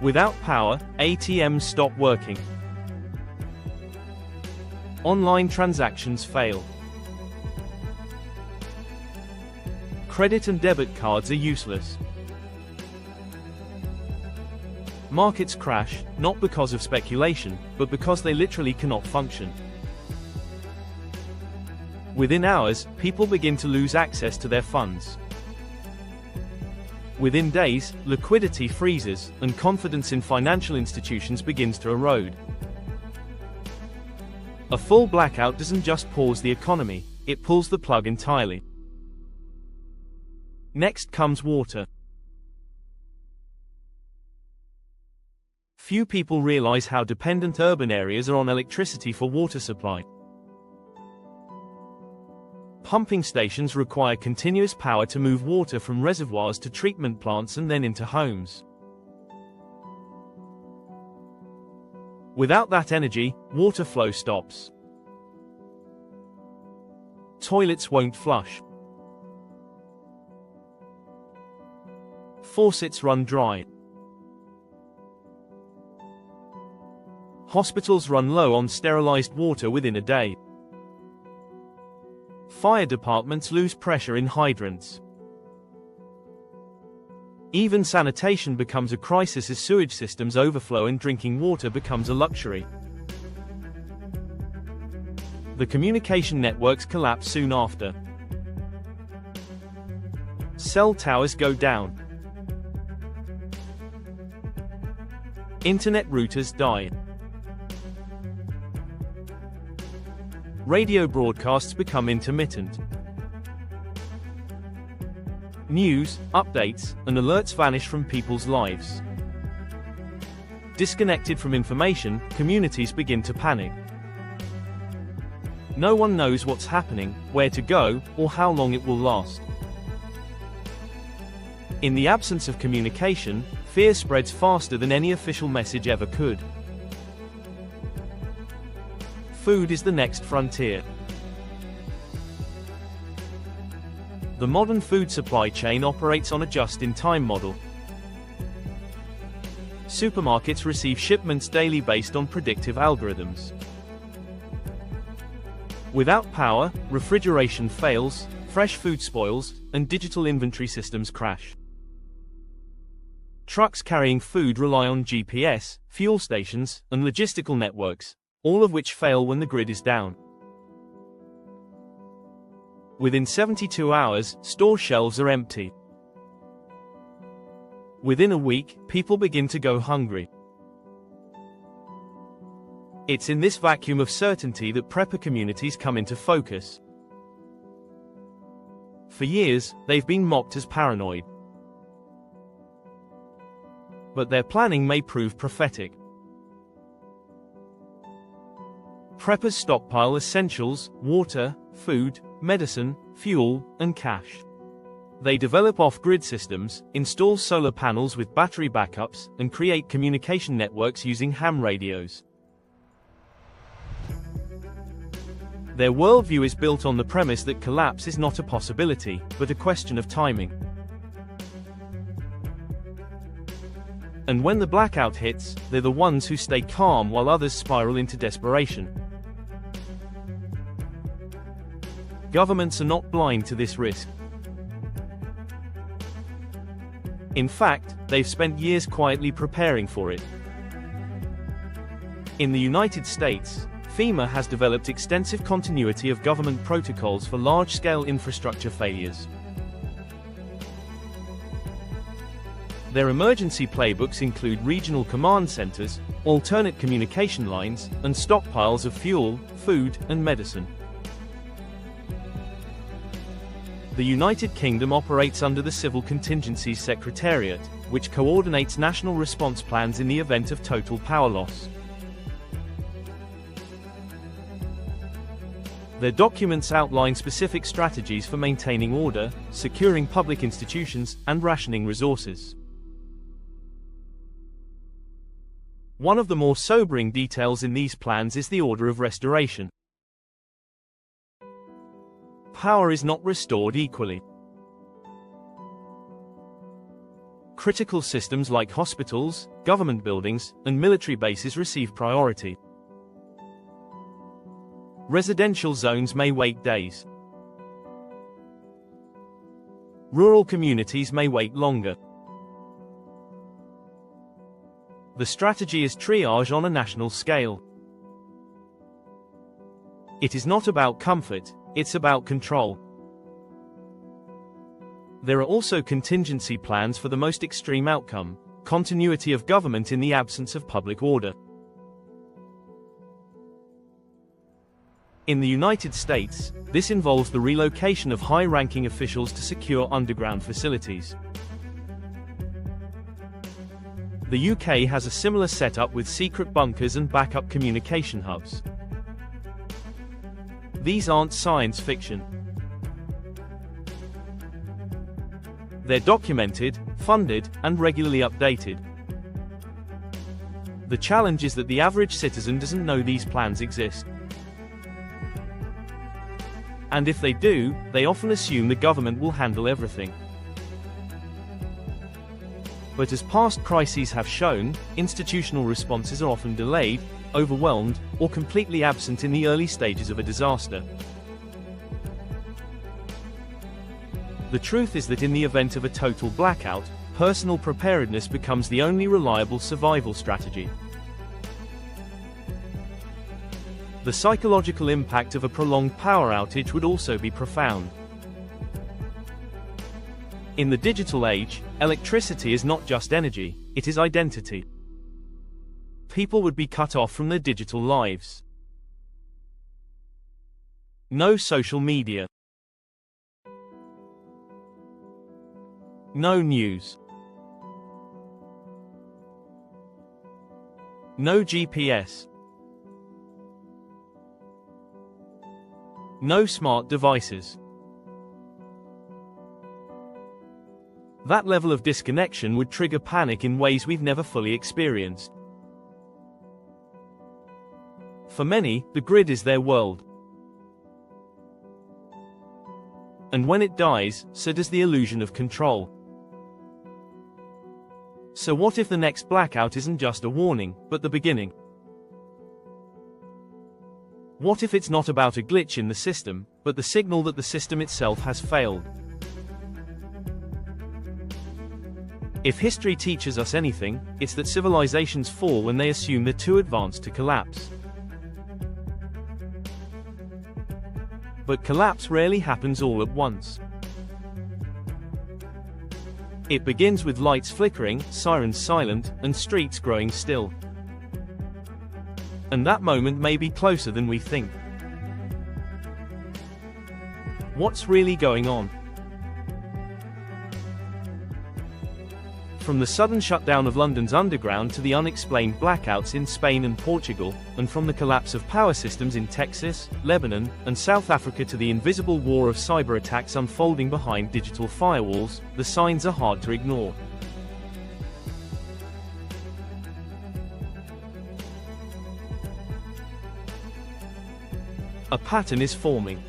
Without power, ATMs stop working. Online transactions fail. Credit and debit cards are useless. Markets crash, not because of speculation, but because they literally cannot function. Within hours, people begin to lose access to their funds. Within days, liquidity freezes, and confidence in financial institutions begins to erode. A full blackout doesn't just pause the economy, it pulls the plug entirely. Next comes water. Few people realize how dependent urban areas are on electricity for water supply. Pumping stations require continuous power to move water from reservoirs to treatment plants and then into homes. Without that energy, water flow stops. Toilets won't flush. Faucets run dry. Hospitals run low on sterilized water within a day. Fire departments lose pressure in hydrants. Even sanitation becomes a crisis as sewage systems overflow and drinking water becomes a luxury. The communication networks collapse soon after. Cell towers go down. Internet routers die. Radio broadcasts become intermittent. News, updates, and alerts vanish from people's lives. Disconnected from information, communities begin to panic. No one knows what's happening, where to go, or how long it will last. In the absence of communication, fear spreads faster than any official message ever could. Food is the next frontier. The modern food supply chain operates on a just-in-time model. Supermarkets receive shipments daily based on predictive algorithms. Without power, refrigeration fails, fresh food spoils, and digital inventory systems crash. Trucks carrying food rely on GPS, fuel stations, and logistical networks, all of which fail when the grid is down. Within 72 hours, store shelves are empty. Within a week, people begin to go hungry. It's in this vacuum of certainty that prepper communities come into focus. For years, they've been mocked as paranoid. But their planning may prove prophetic. Preppers stockpile essentials, water, food, medicine, fuel, and cash. They develop off-grid systems, install solar panels with battery backups, and create communication networks using ham radios. Their worldview is built on the premise that collapse is not a possibility, but a question of timing. And when the blackout hits, they're the ones who stay calm while others spiral into desperation. Governments are not blind to this risk. In fact, they've spent years quietly preparing for it. In the United States, FEMA has developed extensive continuity of government protocols for large-scale infrastructure failures. Their emergency playbooks include regional command centers, alternate communication lines, and stockpiles of fuel, food, and medicine. The United Kingdom operates under the Civil Contingencies Secretariat, which coordinates national response plans in the event of total power loss. Their documents outline specific strategies for maintaining order, securing public institutions, and rationing resources. One of the more sobering details in these plans is the order of restoration. Power is not restored equally. Critical systems like hospitals, government buildings, and military bases receive priority. Residential zones may wait days. Rural communities may wait longer. The strategy is triage on a national scale. It is not about comfort, it's about control. There are also contingency plans for the most extreme outcome, continuity of government in the absence of public order. In the United States, this involves the relocation of high-ranking officials to secure underground facilities. The UK has a similar setup with secret bunkers and backup communication hubs. These aren't science fiction. They're documented, funded, and regularly updated. The challenge is that the average citizen doesn't know these plans exist. And if they do, they often assume the government will handle everything. But as past crises have shown, institutional responses are often delayed, overwhelmed, or completely absent in the early stages of a disaster. The truth is that in the event of a total blackout, personal preparedness becomes the only reliable survival strategy. The psychological impact of a prolonged power outage would also be profound. In the digital age, electricity is not just energy, it is identity. People would be cut off from their digital lives. No social media. No news. No GPS. No smart devices. That level of disconnection would trigger panic in ways we've never fully experienced. For many, the grid is their world. And when it dies, so does the illusion of control. So what if the next blackout isn't just a warning, but the beginning? What if it's not about a glitch in the system, but the signal that the system itself has failed? If history teaches us anything, it's that civilizations fall when they assume they're too advanced to collapse. But collapse rarely happens all at once. It begins with lights flickering, sirens silent, and streets growing still. And that moment may be closer than we think. What's really going on? From the sudden shutdown of London's underground to the unexplained blackouts in Spain and Portugal, and from the collapse of power systems in Texas, Lebanon, and South Africa to the invisible war of cyberattacks unfolding behind digital firewalls, the signs are hard to ignore. A pattern is forming.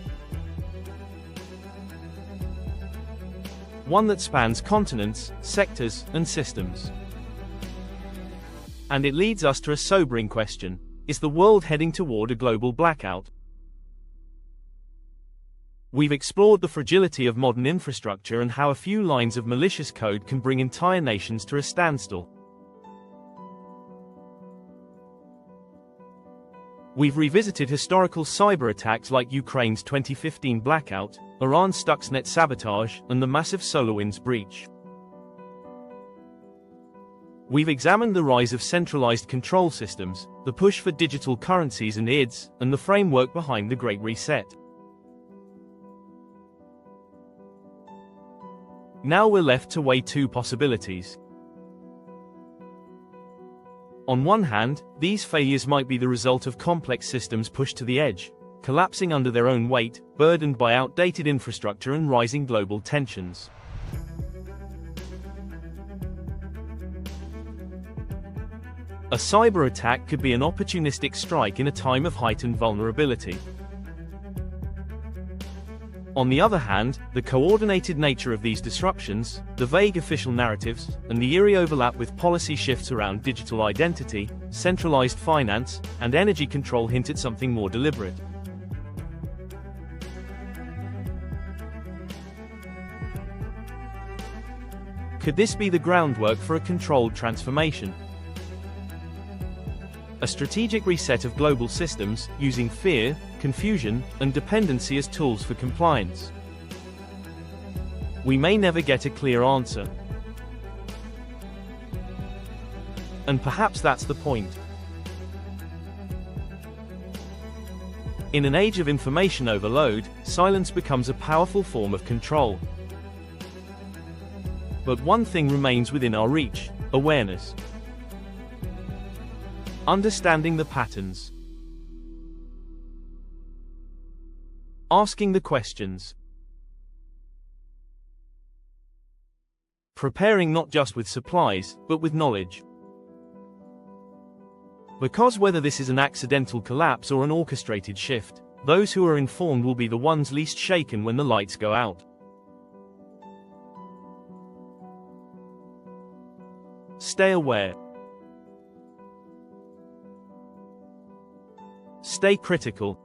One that spans continents, sectors, and systems. And it leads us to a sobering question: is the world heading toward a global blackout? We've explored the fragility of modern infrastructure and how a few lines of malicious code can bring entire nations to a standstill. We've revisited historical cyberattacks like Ukraine's 2015 Blackout, Iran's Stuxnet sabotage, and the massive SolarWinds breach. We've examined the rise of centralized control systems, the push for digital currencies and IDs, and the framework behind the Great Reset. Now we're left to weigh two possibilities. On one hand, these failures might be the result of complex systems pushed to the edge, collapsing under their own weight, burdened by outdated infrastructure and rising global tensions. A cyber attack could be an opportunistic strike in a time of heightened vulnerability. On the other hand, the coordinated nature of these disruptions, the vague official narratives, and the eerie overlap with policy shifts around digital identity, centralized finance, and energy control hint at something more deliberate. Could this be the groundwork for a controlled transformation? A strategic reset of global systems, using fear, confusion, and dependency as tools for compliance. We may never get a clear answer. And perhaps that's the point. In an age of information overload, silence becomes a powerful form of control. But one thing remains within our reach: awareness. Understanding the patterns. Asking the questions. Preparing not just with supplies, but with knowledge. Because whether this is an accidental collapse or an orchestrated shift, those who are informed will be the ones least shaken when the lights go out. Stay aware. Stay critical.